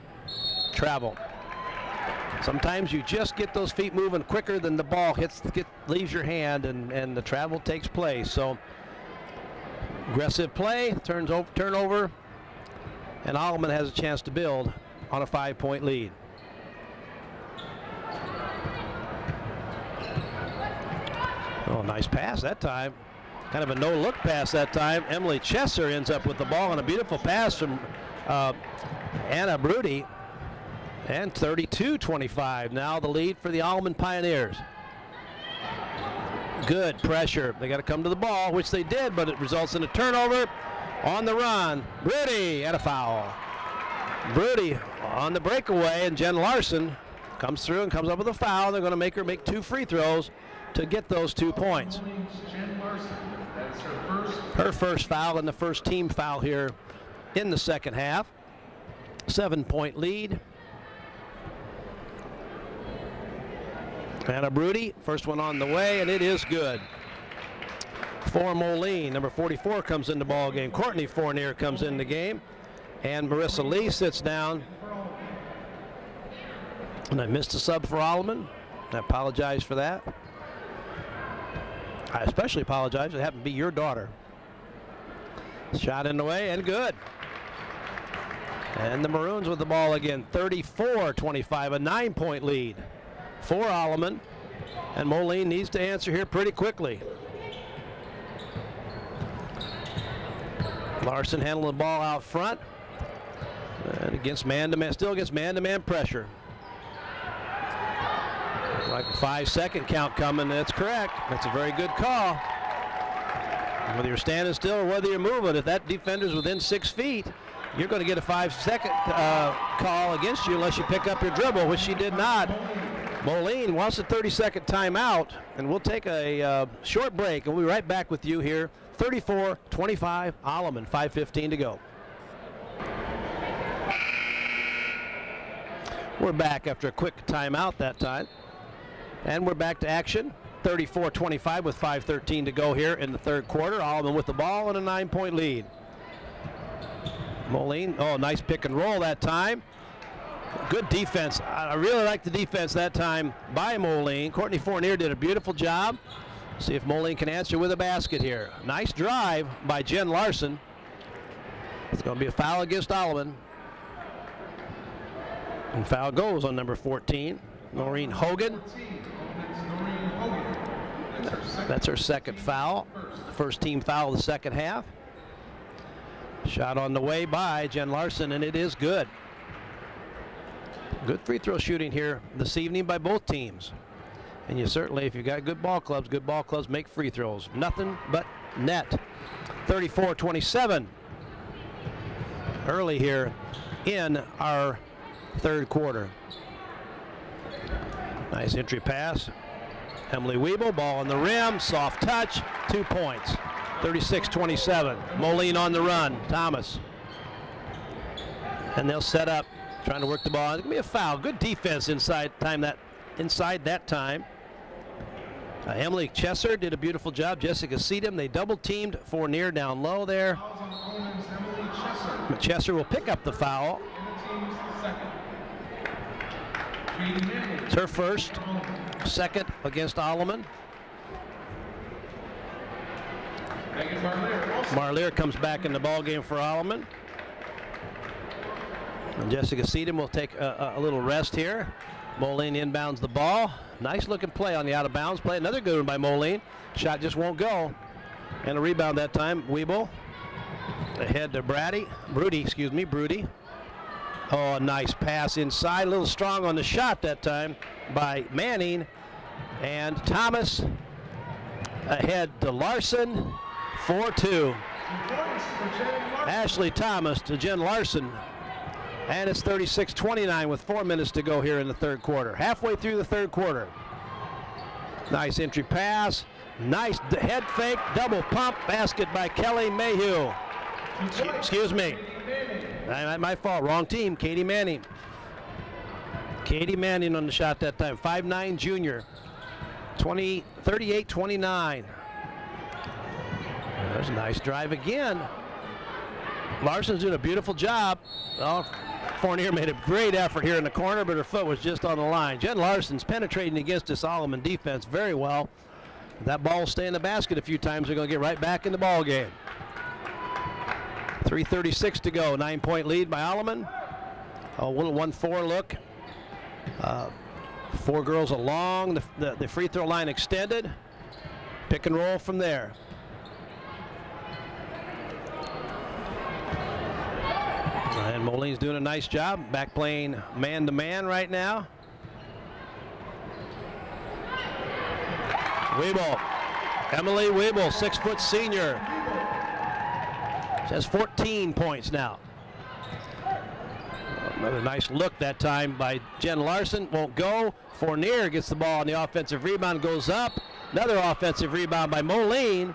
Travel. Sometimes you just get those feet moving quicker than the ball leaves your hand, and the travel takes place. So aggressive play, turnover, and Alleman has a chance to build on a 5-point lead. Oh, nice pass that time. Kind of a no-look pass that time. Emily Chesser ends up with the ball, and a beautiful pass from Anna Brody. And 32-25. Now the lead for the Alleman Pioneers. Good pressure. They got to come to the ball, which they did, but it results in a turnover on the run. Brody and a foul. Brody on the breakaway, and Jen Larson comes through and comes up with a foul. They're going to make her make 2 free throws to get those 2 points. Her first foul and the first team foul here in the second half. 7-point lead. Anna Brody, first one on the way, and it is good. For Moline, number 44 comes in the ball game. Courtney Fournier comes in the game, and Marissa Lee sits down. And I missed a sub for Alleman. I apologize for that. I especially apologize. It happened to be your daughter. Shot in the way and good. And the Maroons with the ball again. 34-25, a 9-point lead for Alleman. And Moline needs to answer here pretty quickly. Larson handling the ball out front. And against man-to-man, still gets man-to-man pressure. Like a 5-second count coming, that's correct. That's a very good call. Whether you're standing still or whether you're moving, if that defender's within 6 feet, you're going to get a 5-second call against you unless you pick up your dribble, which she did not. Moline wants a 30-second timeout, and we'll take a short break, and we'll be right back with you here. 34-25, Alleman, 5:15 to go. We're back after a quick timeout that time. And we're back to action. 34-25 with 5:13 to go here in the third quarter. Alleman with the ball and a 9-point lead. Moline, oh, nice pick and roll that time. Good defense. I really like the defense that time by Moline. Courtney Fournier did a beautiful job. See if Moline can answer with a basket here. Nice drive by Jen Larson. It's going to be a foul against Alleman. And foul goes on number 14, Noreen Hogan. That's her second foul. First team foul of the second half. Shot on the way by Jen Larson, and it is good. Good free throw shooting here this evening by both teams. And you certainly, if you've got good ball clubs make free throws. Nothing but net. 34-27. Early here in our third quarter. Nice entry pass. Emily Wiebel, ball on the rim, soft touch, 2 points. 36-27. Moline on the run. Thomas. And they'll set up, trying to work the ball. It's going to be a foul. Good defense inside that time. Emily Chesser did a beautiful job. Jessica Seedham, they double teamed Fournier down low there. Chesser will pick up the foul. It's her first, second against Alleman. Marlier comes back in the ball game for Alleman. And Jessica Seedham will take a little rest here. Moline inbounds the ball. Nice looking play on the out of bounds play. Another good one by Moline. Shot just won't go. And a rebound that time. Wiebel Ahead to Broody. Oh, nice pass inside. A little strong on the shot that time by Manning. And Thomas ahead to Larson. 4-2. Ashley Thomas to Jen Larson. And it's 36-29 with 4 minutes to go here in the third quarter. Halfway through the third quarter. Nice entry pass. Nice head fake, double pump, basket by Kelly Mayhew. Excuse me. My fault, wrong team, Katie Manning. Katie Manning on the shot that time, 5'9" junior. 38-29. There's a nice drive again. Larson's doing a beautiful job. Well, Fournier made a great effort here in the corner, but her foot was just on the line. Jen Larson's penetrating against this Alleman defense very well. If that ball will stay in the basket a few times, they're going to get right back in the ball game. 3:36 to go, 9-point lead by Alleman. A little 1-4 look. 4 girls along the free throw line extended. Pick and roll from there. And Moline's doing a nice job back playing man-to-man right now. Weeble, Emily Weeble, 6-foot senior. She has 14 points now. Another nice look that time by Jen Larson. Won't go. Fournier gets the ball on the offensive rebound, goes up. Another offensive rebound by Moline.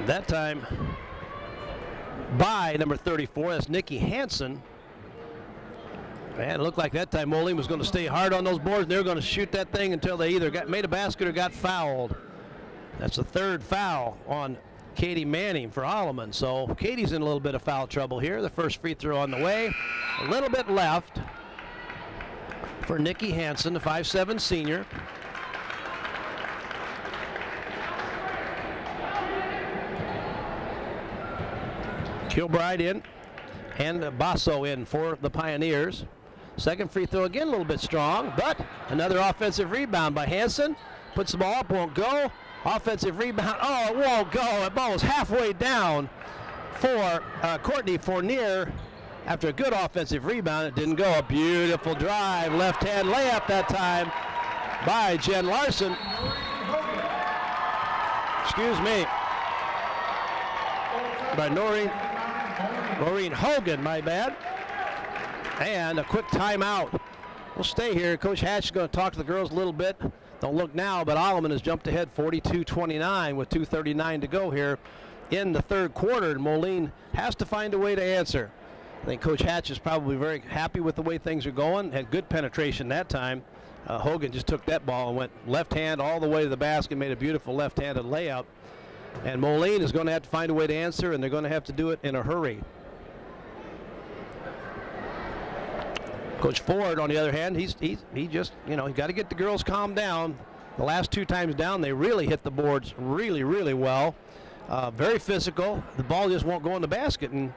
That time by number 34, that's Nikki Hansen. And it looked like that time Moline was going to stay hard on those boards, and they were going to shoot that thing until they either made a basket or got fouled. That's the third foul on Katie Manning for Alleman. So Katie's in a little bit of foul trouble here. The first free throw on the way. A little bit left for Nikki Hansen, the 5'7" senior. Kilbride in and Basso in for the Pioneers. Second free throw again, a little bit strong, but another offensive rebound by Hansen. Puts the ball up, won't go. Offensive rebound, oh, it won't go. That ball was halfway down for Courtney Fournier. After a good offensive rebound, it didn't go. A beautiful drive, left-hand layup that time by Jen Larson. Excuse me. By Noreen Hogan, my bad. And a quick timeout. We'll stay here. Coach Hatch is going to talk to the girls a little bit. Don't look now, but Alleman has jumped ahead 42-29 with 2:39 to go here in the third quarter. And Moline has to find a way to answer. I think Coach Hatch is probably very happy with the way things are going. Had good penetration that time. Hogan just took that ball and went left hand all the way to the basket, made a beautiful left-handed layup. And Moline is going to have to find a way to answer, and they're going to have to do it in a hurry. Coach Ford, on the other hand, he just, you know, he got to get the girls calmed down. The last 2 times down, they really hit the boards really, really well. Very physical. The ball just won't go in the basket. And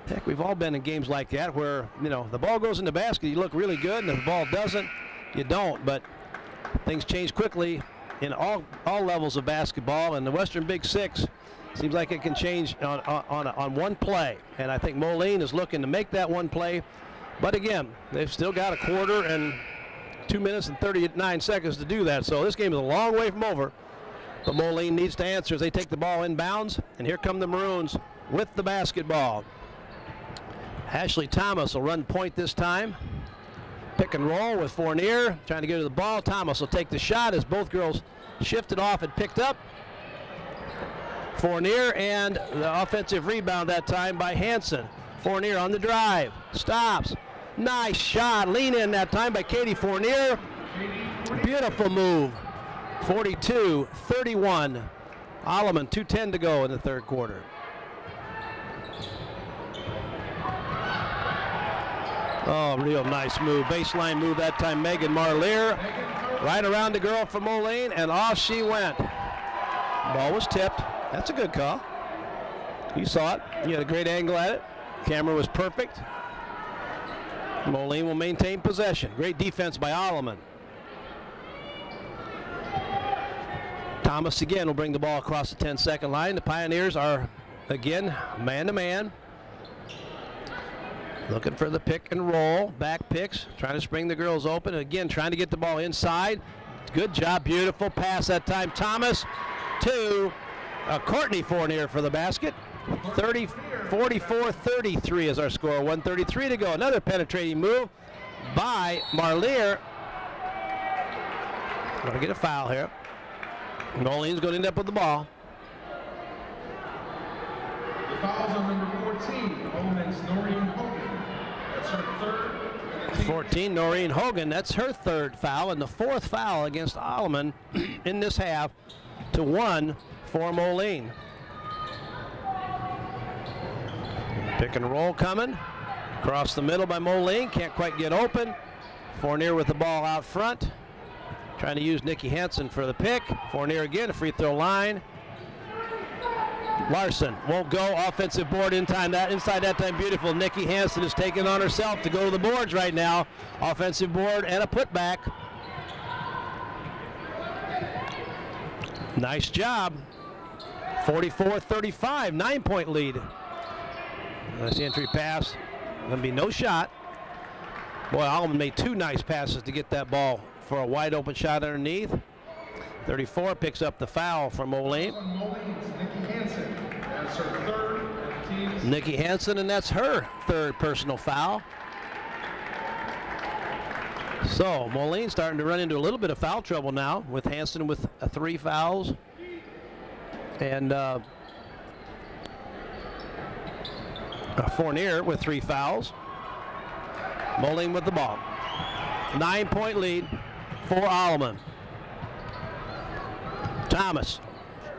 heck, we've all been in games like that where, you know, the ball goes in the basket, you look really good, and if the ball doesn't, you don't. But things change quickly in all levels of basketball, and the Western Big Six seems like it can change on one play. And I think Moline is looking to make that one play. But again, they've still got a quarter and 2 minutes and 39 seconds to do that. So this game is a long way from over. But Moline needs to answer as they take the ball inbounds. And here come the Maroons with the basketball. Ashley Thomas will run point this time. Pick and roll with Fournier, trying to get to the ball. Thomas will take the shot as both girls shifted off and picked up. Fournier, and the offensive rebound that time by Hansen. Fournier on the drive, stops. Nice shot, lean in that time by Katie Fournier. Beautiful move. 42-31. Alleman, 2:10 to go in the third quarter. Oh, real nice move. Baseline move that time, Megan Marlier. Right around the girl from Moline, and off she went. Ball was tipped. That's a good call. You saw it. You had a great angle at it. Camera was perfect. Moline will maintain possession. Great defense by Alleman. Thomas again will bring the ball across the 10-second line. The Pioneers are again, man-to-man. Looking for the pick and roll, back picks, trying to spring the girls open. Again, trying to get the ball inside. Good job, beautiful pass that time. Thomas to Courtney Fournier for the basket. 44-33 is our score. 1:33 to go. Another penetrating move by Marlier. Going to get a foul here. Moline's going to end up with the ball. The fouls on number 14, Alleman's Noreen Hogan. That's her third. 14, Noreen Hogan. That's her third foul and the fourth foul against Alleman in this half, to 1 for Moline. Pick and roll coming. Across the middle by Moline. Can't quite get open. Fournier with the ball out front. Trying to use Nikki Hansen for the pick. Fournier again, a free throw line. Larson won't go. Offensive board in time. Inside that time, beautiful. Nikki Hansen is taking on herself to go to the boards right now. Offensive board and a putback. Nice job. 44-35, 9-point lead. Nice entry pass. Going to be no shot. Boy, Alleman made 2 nice passes to get that ball for a wide open shot underneath. 34 picks up the foul from Moline. Nikki Hansen, and that's her third personal foul. So Moline starting to run into a little bit of foul trouble now, with Hansen with 3 fouls. And Fournier with 3 fouls. Moline with the ball. 9-point lead for Alleman. Thomas,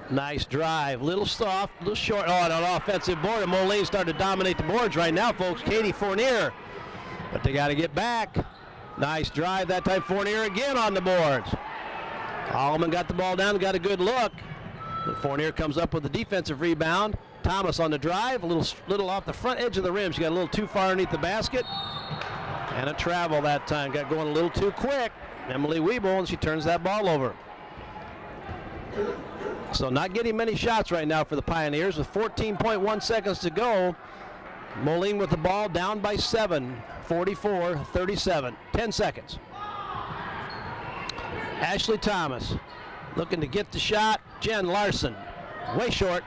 nice drive, little soft, little short. Oh, and an offensive board, and Moline started to dominate the boards right now, folks. Katie Fournier, but they got to get back. Nice drive that time. Fournier again on the boards. Alleman got the ball down, got a good look. Fournier comes up with the defensive rebound. Thomas on the drive, a little off the front edge of the rim. She got a little too far underneath the basket. And a travel that time. Got going a little too quick. Emily Wiebel, and she turns that ball over. So not getting many shots right now for the Pioneers with 14.1 seconds to go. Moline with the ball, down by 7, 44-37, 10 seconds. Ashley Thomas looking to get the shot. Jen Larson, way short.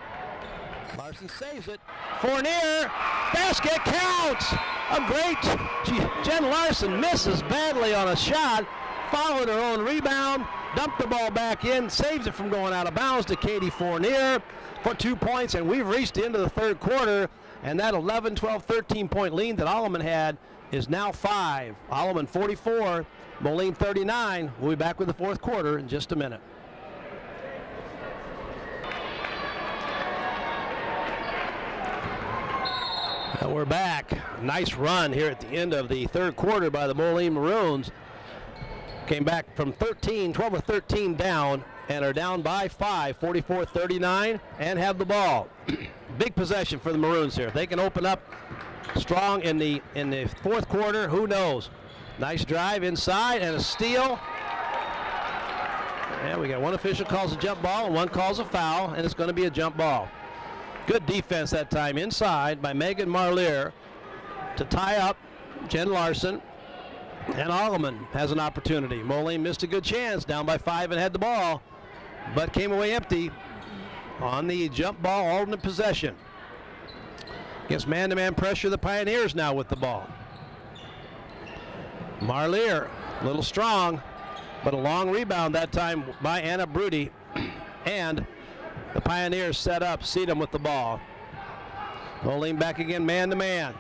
Larson saves it. Fournier, basket counts. Jen Larson misses badly on a shot, followed her own rebound, dumped the ball back in, saves it from going out of bounds to Katie Fournier for 2 points, and we've reached the end of the third quarter, and that 11, 12, 13-point lead that Alleman had is now 5. Alleman 44, Moline 39. We'll be back with the fourth quarter in just a minute. And we're back. Nice run here at the end of the third quarter by the Moline Maroons. Came back from 12 or 13 down, and are down by 5, 44-39, and have the ball. Big possession for the Maroons here. If they can open up strong in the fourth quarter, who knows? Nice drive inside and a steal. And we got one official calls a jump ball and one calls a foul, and it's going to be a jump ball. Good defense that time inside by Megan Marlier to tie up Jen Larson. And Alleman has an opportunity. Moline missed a good chance, down by 5 and had the ball, but came away empty on the jump ball, alternate possession. Against man-to-man pressure, the Pioneers now with the ball. Marlier, a little strong, but a long rebound that time by Anna Brody. And the Pioneers set up, Sedum with the ball. Moline back again, man-to-man.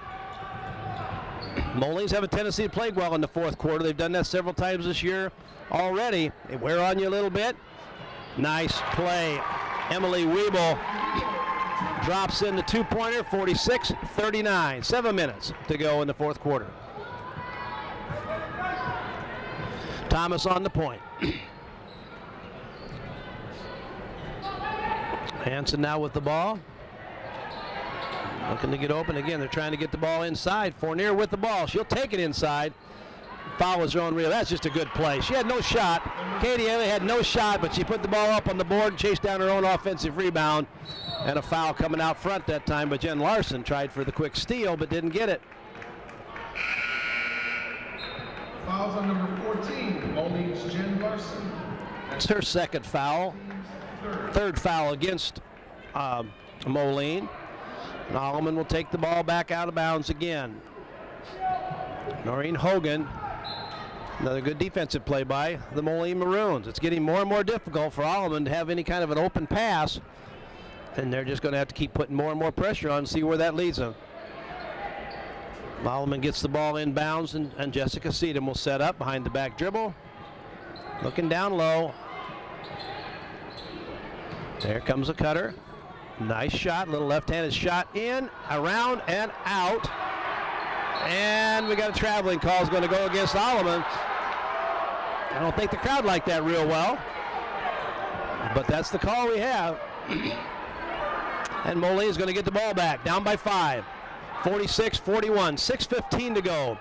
Molines have a tendency to play well in the fourth quarter. They've done that several times this year already. They wear on you a little bit. Nice play. Emily Wiebel drops in the 2-pointer, 46-39. 7 minutes to go in the fourth quarter. Thomas on the point. Hansen now with the ball. Looking to get open again. They're trying to get the ball inside. Fournier with the ball. She'll take it inside. foul was her own reel. That's just a good play. She had no shot. Katie Haley had no shot, but she put the ball up on the board and chased down her own offensive rebound. And a foul coming out front that time, but Jen Larson tried for the quick steal, but didn't get it. Fouls on number 14, Moline's Jen Larson. It's her second foul. Third foul against Moline. And Alleman will take the ball back out of bounds again. Noreen Hogan, another good defensive play by the Moline Maroons. It's getting more and more difficult for Alleman to have any kind of an open pass. And they're just going to have to keep putting more and more pressure on and see where that leads them. Alleman gets the ball inbounds, and Jessica Seedham will set up behind the back dribble. Looking down low. There comes a cutter. Nice shot, little left-handed shot in, around, and out. And we got a traveling call. Is going to go against Alleman. I don't think the crowd liked that real well, but that's the call we have. And Moline is going to get the ball back, down by 5. 46-41, 6:15 to go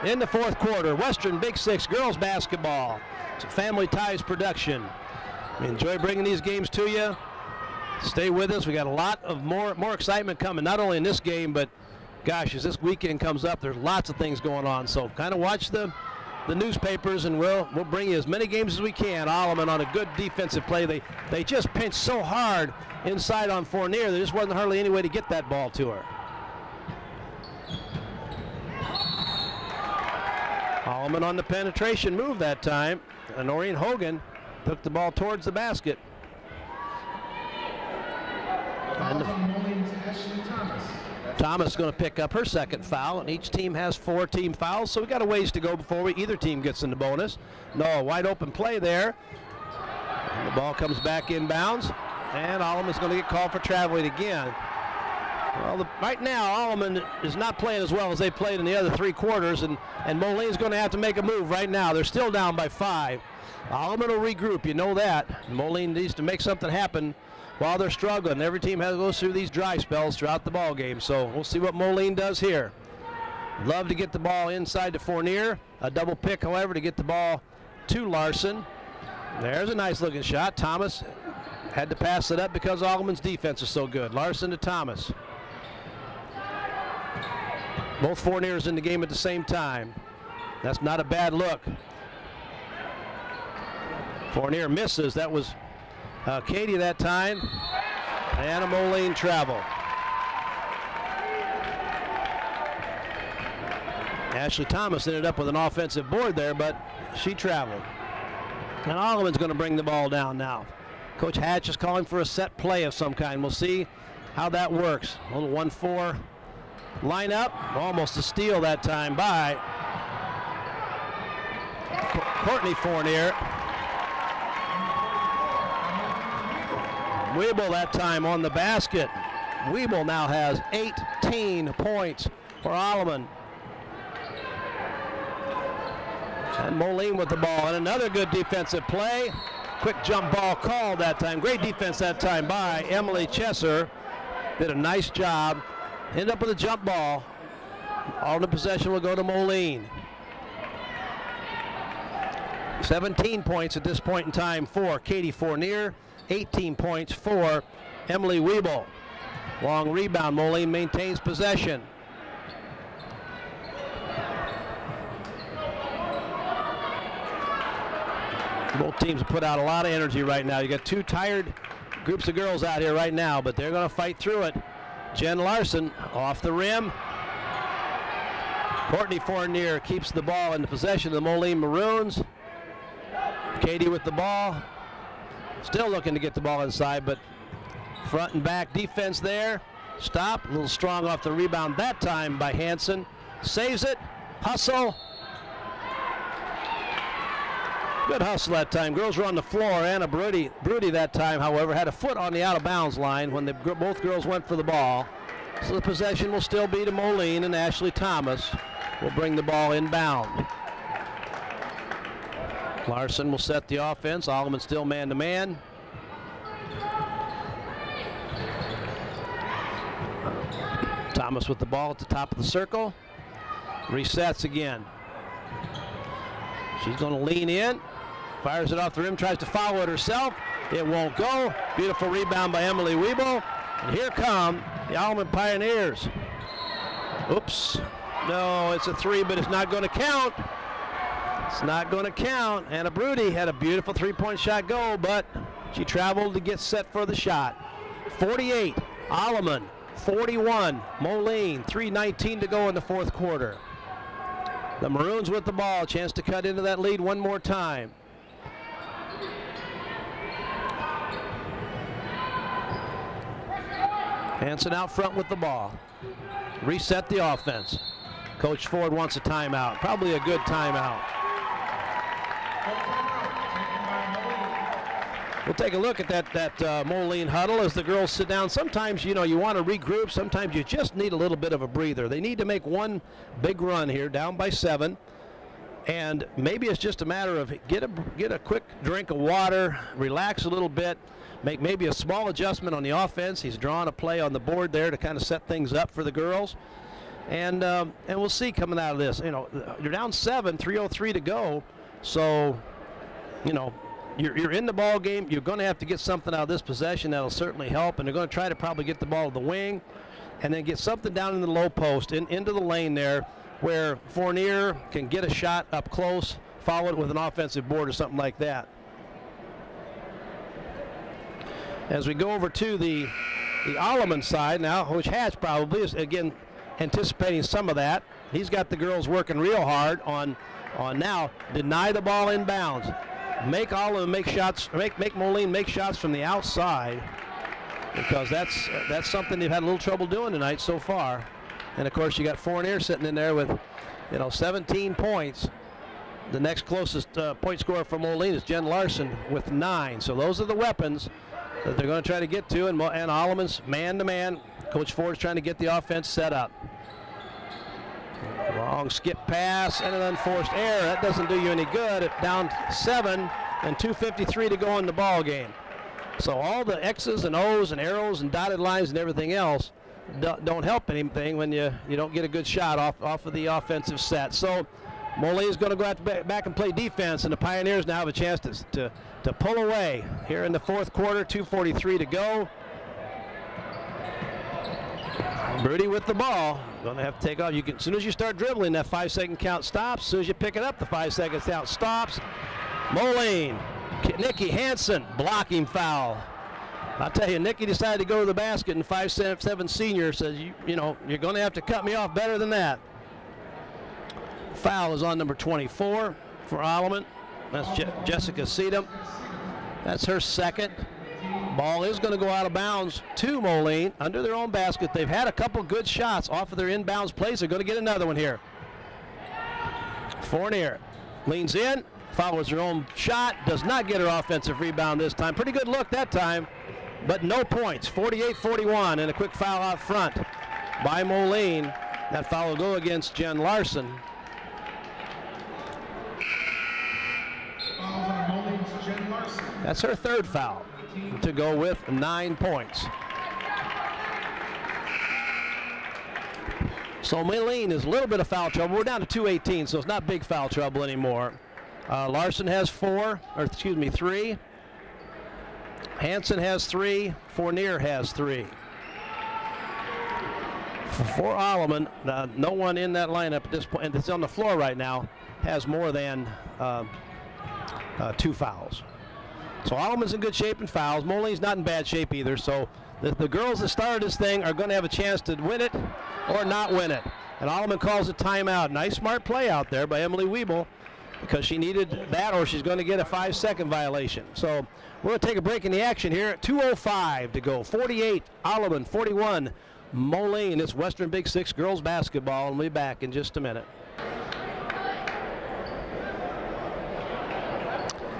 in the fourth quarter. Western Big Six girls basketball. It's a Family Ties production. We enjoy bringing these games to you. Stay with us. We got a lot of more excitement coming, not only in this game, but gosh, as this weekend comes up, there's lots of things going on. So kind of watch the newspapers, and we'll bring you as many games as we can. Alleman on a good defensive play. They just pinched so hard inside on Fournier. There just wasn't hardly any way to get that ball to her. Alleman on the penetration move that time. And Noreen Hogan took the ball towards the basket. Thomas is going to pick up her second foul, and each team has 4 team fouls, so we got a ways to go before either team gets in the bonus. No, wide open play there. And the ball comes back inbounds, and Alleman is going to get called for traveling again. Well, right now, Alleman is not playing as well as they played in the other 3 quarters, and Moline is going to have to make a move right now. They're still down by 5. Alleman will regroup, you know that. Moline needs to make something happen while they're struggling. Every team goes through these dry spells throughout the ball game, so we'll see what Moline does here. Love to get the ball inside to Fournier. A double pick, however, to get the ball to Larson. There's a nice looking shot. Thomas had to pass it up because Alleman's defense is so good. Larson to Thomas. Both Fourniers in the game at the same time. That's not a bad look. Fournier misses. That was Katie that time. And a Moline travel. Ashley Thomas ended up with an offensive board there, but she traveled. And Alleman's going to bring the ball down now. Coach Hatch is calling for a set play of some kind. We'll see how that works. A little 1-4 lineup. Almost a steal that time by Courtney Fournier. Weeble that time on the basket. Weeble now has 18 points for Alleman. And Moline with the ball, and another good defensive play. Quick jump ball called that time. Great defense that time by Emily Chesser. Did a nice job. Ended up with a jump ball. All the possession will go to Moline. 17 points at this point in time for Katie Fournier. 18 points for Emily Weeble. Long rebound. Moline maintains possession. Both teams have put out a lot of energy right now. You got 2 tired groups of girls out here right now, but they're going to fight through it. Jen Larson off the rim. Courtney Fournier keeps the ball in the possession of the Moline Maroons. Katie with the ball. Still looking to get the ball inside, but front and back defense there. Stop. A little strong off the rebound that time by Hansen. Saves it. Hustle. Good hustle that time. Girls were on the floor. Anna Brody that time, however, had a foot on the out-of-bounds line when both girls went for the ball. So the possession will still be to Moline, and Ashley Thomas will bring the ball inbound. Larson will set the offense. Alleman still man-to-man. Thomas with the ball at the top of the circle. Resets again. She's going to lean in, fires it off the rim, tries to follow it herself. It won't go. Beautiful rebound by Emily Wiebel. And here come the Alleman Pioneers. Oops. No, it's a three, but it's not going to count. It's not going to count. Anna Brody had a beautiful three-point shot go, but she traveled to get set for the shot. 48, Alleman. 41, Moline. 3:19 to go in the fourth quarter. The Maroons with the ball. Chance to cut into that lead one more time. Hanson out front with the ball. Reset the offense. Coach Ford wants a timeout. Probably a good timeout. We'll take a look at that Moline huddle as the girls sit down. Sometimes, you know, you want to regroup. Sometimes you just need a little bit of a breather. They need to make one big run here, down by 7. And maybe it's just a matter of get a quick drink of water, relax a little bit, make maybe a small adjustment on the offense. He's drawn a play on the board there to kind of set things up for the girls. And we'll see coming out of this. You know, you're down 7, 3:03 to go. So, you know, you're in the ball game. You're going to have to get something out of this possession that'll certainly help. And they're going to try to probably get the ball to the wing and then get something down in the low post into the lane there where Fournier can get a shot up close, follow it with an offensive board or something like that. As we go over to the Alleman side now, Coach Hatch probably is again anticipating some of that. He's got the girls working real hard on now deny the ball inbounds. Make Alleman make shots, make Moline make shots from the outside, because that's something they've had a little trouble doing tonight so far. And of course you got Fournier sitting in there with, you know, 17 points. The next closest point scorer for Moline is Jen Larson with 9. So those are the weapons that they're going to try to get to, and Alleman's man-to-man. Coach Ford's trying to get the offense set up. Long skip pass and an unforced error. That doesn't do you any good. It's down 7 and 2:53 to go in the ball game. So all the X's and O's and arrows and dotted lines and everything else don't help anything when you don't get a good shot off of the offensive set. So Moline's going to go out back and play defense, and the Pioneers now have a chance to pull away here in the fourth quarter. 2:43 to go. Brody with the ball. Going to have to take off. You can, as soon as you start dribbling, that 5-second count stops. As soon as you pick it up, the 5-second count stops. Moline, Nikki Hansen, blocking foul. I'll tell you, Nikki decided to go to the basket, and 5'7" senior says, you know, you're going to have to cut me off better than that. Foul is on number 24 for Alleman. That's Jessica Sedum. That's her second. Ball is going to go out of bounds to Moline under their own basket. They've had a couple good shots off of their inbounds plays. They're going to get another one here. Fournier leans in, follows her own shot, does not get her offensive rebound this time. Pretty good look that time, but no points. 48-41, and a quick foul out front by Moline. That foul will go against Jen Larson. That's her third foul to go with 9 points. So Moline is a little bit of foul trouble. We're down to 2:18, so it's not big foul trouble anymore. Larson has 3. Hansen has 3. Fournier has 3. For Alleman, no one in that lineup at this point, and it's on the floor right now, has more than 2 fouls. So Alleman's in good shape in fouls. Moline's not in bad shape either. So the girls that started this thing are going to have a chance to win it or not win it. And Alleman calls a timeout. Nice smart play out there by Emily Wiebel, because she needed that or she's going to get a 5-second violation. So we're going to take a break in the action here at 2:05 to go. 48 Alleman, 41 Moline. It's Western Big Six girls basketball, and we'll be back in just a minute.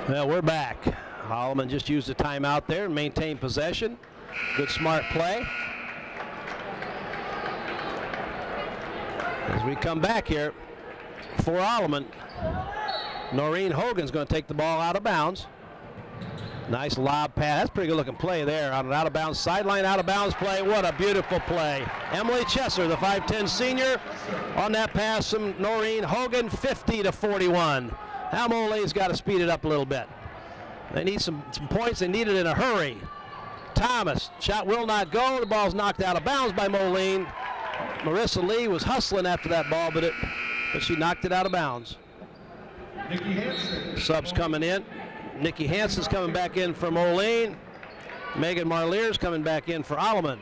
Well, we're back. Alleman just used the timeout there and maintained possession. Good smart play. As we come back here for Alleman, Noreen Hogan's going to take the ball out of bounds. Nice lob pass. That's a pretty good looking play there on an out of bounds, sideline out of bounds play. What a beautiful play. Emily Chesser, the 5'10" senior, on that pass from Noreen Hogan, 50-41. Now Moline's got to speed it up a little bit. They need some points. They need it in a hurry. Thomas, shot will not go. The ball's knocked out of bounds by Moline. Marissa Lee was hustling after that ball, but she knocked it out of bounds. Subs coming in. Nikki Hansen's coming back in for Moline. Megan Marlier's coming back in for Alleman.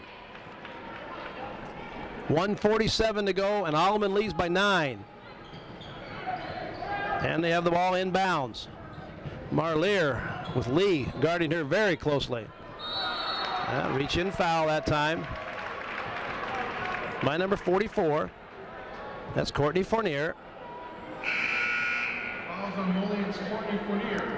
1:47 to go, and Alleman leads by 9. And they have the ball inbounds. Marlier with Lee guarding her very closely. Reach in foul that time by number 44. That's Courtney Fournier. Fouls on Moline's Courtney Fournier.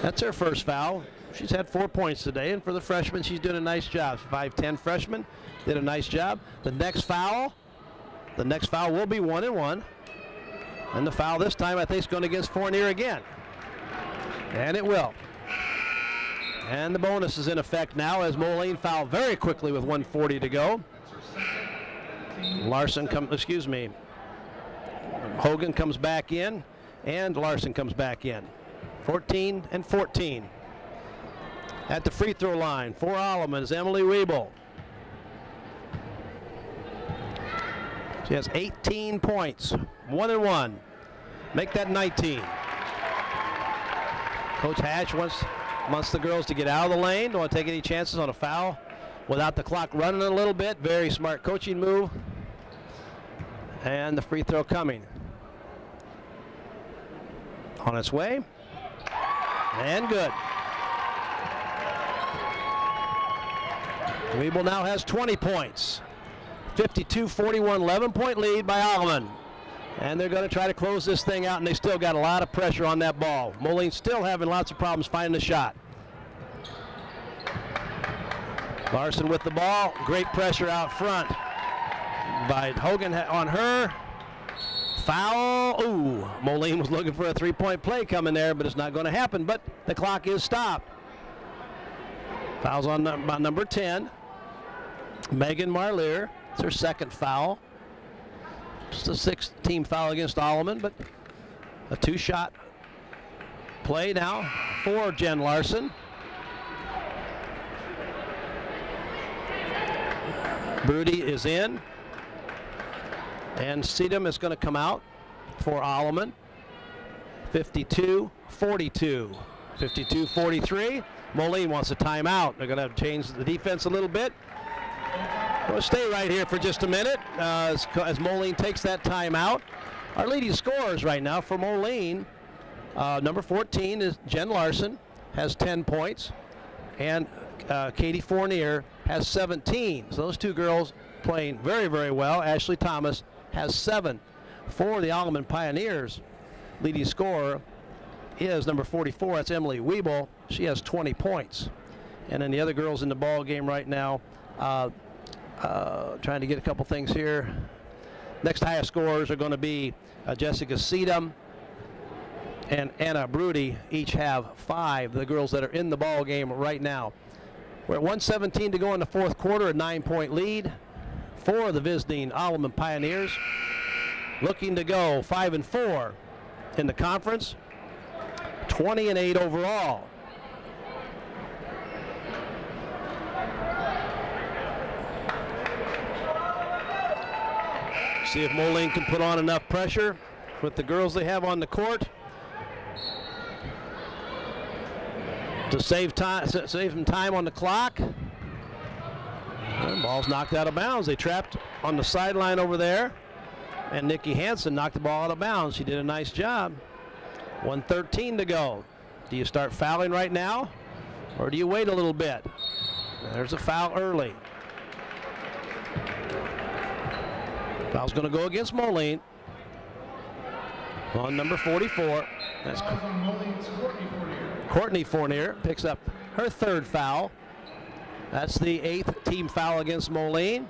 That's her first foul. She's had 4 points today, and for the freshman, she's doing a nice job. 5'10" freshman, did a nice job. The next foul will be 1-1. And the foul this time, I think, is going against Fournier again. And it will. And the bonus is in effect now as Moline fouled very quickly with 1:40 to go. Hogan comes back in, and Larson comes back in. 14 and 14. At the free throw line for Alleman is Emily Wiebel. She has 18 points, 1-1. Make that 19. Coach Hatch wants the girls to get out of the lane. Don't want to take any chances on a foul without the clock running a little bit. Very smart coaching move. And the free throw coming. On its way. And good. Wiebel now has 20 points. 52-41, 11-point lead by Alleman. And they're going to try to close this thing out, and they still got a lot of pressure on that ball. Moline still having lots of problems finding the shot. Larson with the ball. Great pressure out front by Hogan on her. Foul. Ooh, Moline was looking for a three-point play coming there, but it's not going to happen. But the clock is stopped. Fouls on number 10. Megan Marlier. It's her second foul. Just a 6th-team foul against Alleman, but a 2-shot play now for Jen Larson. Broody is in, and Sedum is going to come out for Alleman. 52-42, 52-43. Moline wants a timeout. They're going to have to change the defense a little bit. We'll stay right here for just a minute as Moline takes that timeout. Our leading scorers right now for Moline, number 14 is Jen Larson, has 10 points, and Katie Fournier has 17. So those two girls playing very, very well. Ashley Thomas has 7. For the Alleman Pioneers, leading scorer is number 44. That's Emily Wiebel. She has 20 points. And then the other girls in the ball game right now, trying to get a couple things here. Next highest scorers are going to be Jessica Sedum and Anna Broody. Each have 5. The girls that are in the ball game right now. We're at 1:17 to go in the 4th quarter, a 9-point lead for the visiting Alleman Pioneers. Looking to go 5-4 in the conference, 20-8 overall. See if Moline can put on enough pressure with the girls they have on the court to save some time on the clock. The ball's knocked out of bounds. They trapped on the sideline over there, and Nikki Hansen knocked the ball out of bounds. She did a nice job. 1:13 to go. Do you start fouling right now, or do you wait a little bit? There's a foul early. Foul's going to go against Moline on number 44. That's Courtney Fournier picks up her 3rd foul. That's the 8th team foul against Moline.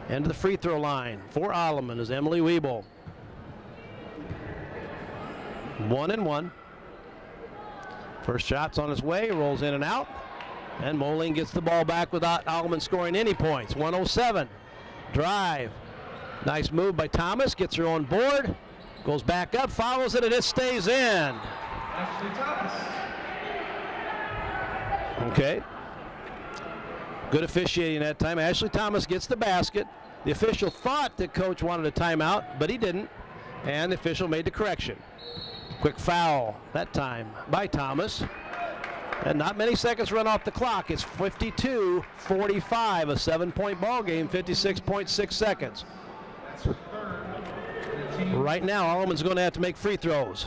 And to the free throw line for Alleman is Emily Wiebel. 1-1. First shot's on his way, rolls in and out. And Moline gets the ball back without Alleman scoring any points. 1:07. Drive. Nice move by Thomas, gets her on board, Goes back up, follows it, and it stays in. Ashley Thomas. Okay. Good officiating that time. Ashley Thomas gets the basket. The official thought that coach wanted a timeout, but he didn't. And the official made the correction. Quick foul that time by Thomas. And not many seconds run off the clock. It's 52-45, a 7-point ball game, 56.6 seconds. Right now, Alleman's going to have to make free throws.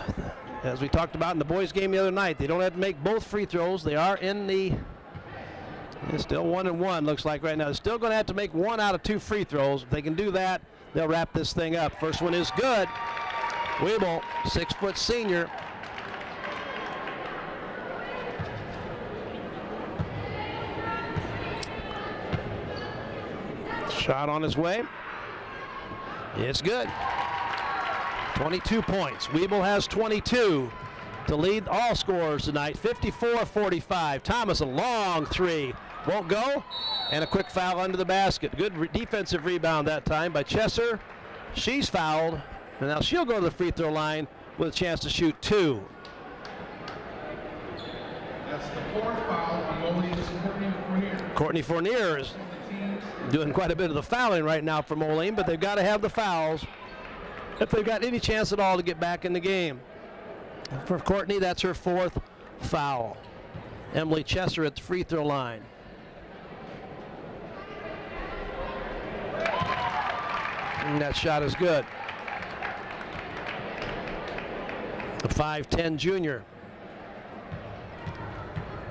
As we talked about in the boys' game the other night, they don't have to make both free throws. They are in the, it's still 1-1, looks like right now. They're still going to have to make 1 out of 2 free throws. If they can do that, they'll wrap this thing up. First one is good. Weeble, 6-foot senior. Shot on his way. It's good. 22 points. Weeble has 22 to lead all scorers tonight. 54-45. Thomas, a long 3. Won't go. And a quick foul under the basket. Good defensive rebound that time by Chesser. She's fouled. And now she'll go to the free throw line with a chance to shoot 2. That's the 4th foul on Moline's Courtney Fournier. Courtney Fournier is doing quite a bit of the fouling right now for Moline, but they've got to have the fouls if they've got any chance at all to get back in the game. For Courtney, that's her 4th foul. Emily Chesser at the free throw line. And that shot is good. The 5'10" junior.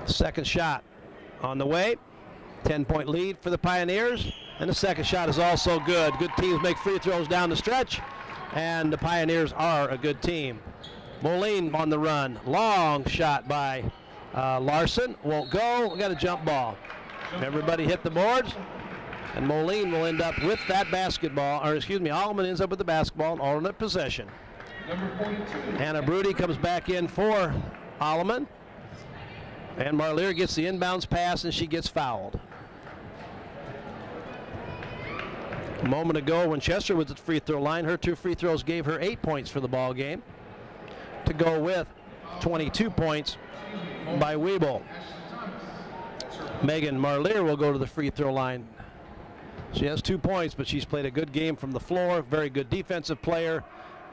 Second shot on the way. 10-point lead for the Pioneers. And the second shot is also good. Good teams make free throws down the stretch. And the Pioneers are a good team. Moline on the run. Long shot by Larson. Won't go. We got a jump ball. Everybody hit the boards. And Moline will end up with that basketball. Or excuse me, Alleman ends up with the basketball in alternate possession. Number 42. Anna Brody comes back in for Alleman. And Marlier gets the inbounds pass, and she gets fouled. A moment ago when Chester was at the free throw line, her 2 free throws gave her 8 points for the ball game, to go with 22 points by Weeble. Megan Marlier will go to the free throw line. She has 2 points, but she's played a good game from the floor. Very good defensive player.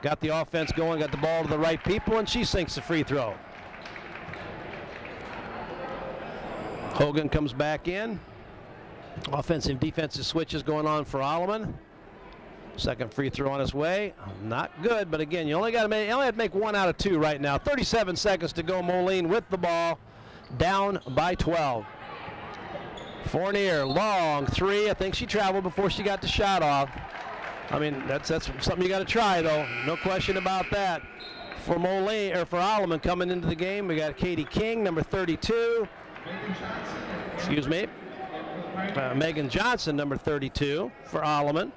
Got the offense going, got the ball to the right people, and she sinks the free throw. Hogan comes back in. Offensive defensive switches going on for Alleman. Second free throw on his way. Not good, but again, you only have to make 1 out of 2 right now. 37 seconds to go. Moline with the ball, down by 12. Fournier, long 3. I think she traveled before she got the shot off. I mean, that's something you got to try, though. No question about that. For Moline, or for Alleman coming into the game, we got Katie King, number 32. Excuse me. Megan Johnson, number 32 for Alleman.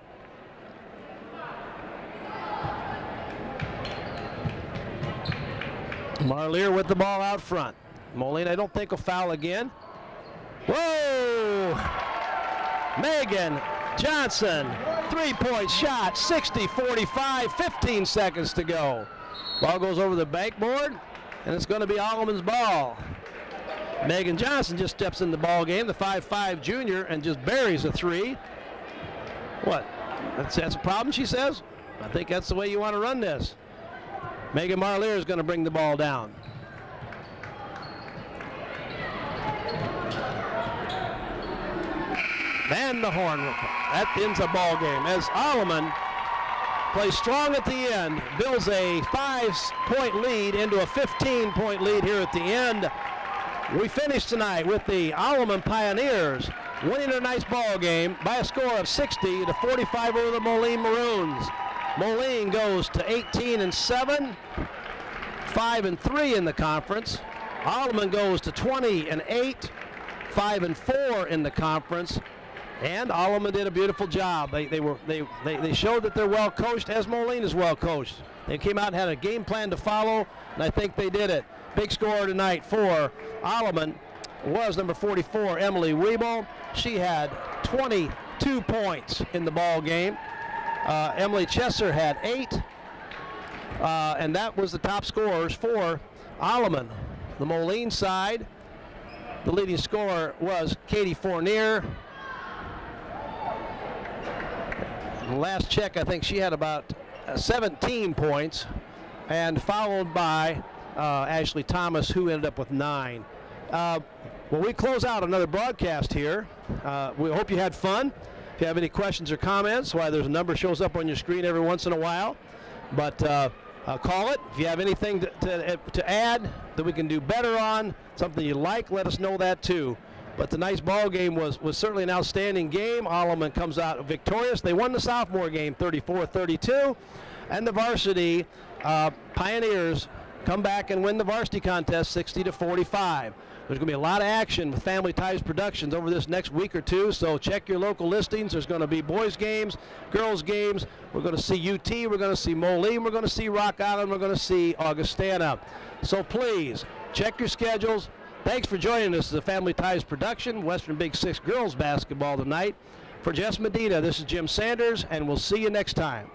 Marlier with the ball out front. Moline, I don't think, will foul again. Whoa! Megan Johnson, 3-point shot, 60-45, 15 seconds to go. Ball goes over the backboard, and it's going to be Alleman's ball. Megan Johnson just steps in the ball game, the 5'5" junior, and just buries a 3. What? That's a problem, she says? I think that's the way you want to run this. Megan Marlier is going to bring the ball down. And the horn. That ends a ball game as Alleman plays strong at the end, builds a 5-point lead into a 15-point lead here at the end. We finish tonight with the Alleman Pioneers winning a nice ball game by a score of 60-45 over the Moline Maroons. Moline goes to 18-7, 5-3 in the conference. Alleman goes to 20-8, 5-4 in the conference. And Alleman did a beautiful job. They showed that they're well coached, as Moline is well coached. They came out and had a game plan to follow, and I think they did it. Big scorer tonight for Alleman was number 44, Emily Weeble. She had 22 points in the ball game. Emily Chesser had 8. And that was the top scorers for Alleman. The Moline side, the leading scorer was Katie Fournier. Last check, I think she had about 17 points, and followed by Ashley Thomas, who ended up with 9. Well, we close out another broadcast here. We hope you had fun. If you have any questions or comments, why there's a number shows up on your screen every once in a while. But call it. If you have anything to add that we can do better on, something you like, let us know that too. But tonight's ball game was certainly an outstanding game. Alleman comes out victorious. They won the sophomore game 34-32. And the varsity Pioneers come back and win the varsity contest 60-45. There's going to be a lot of action with Family Ties Productions over this next week or two, so check your local listings. There's going to be boys games, girls games. We're going to see UT, we're going to see Moline, we're going to see Rock Island, we're going to see Augustana. So please, check your schedules. Thanks for joining us as a Family Ties production, Western Big Six girls basketball tonight. For Jess Medina, this is Jim Sanders, and we'll see you next time.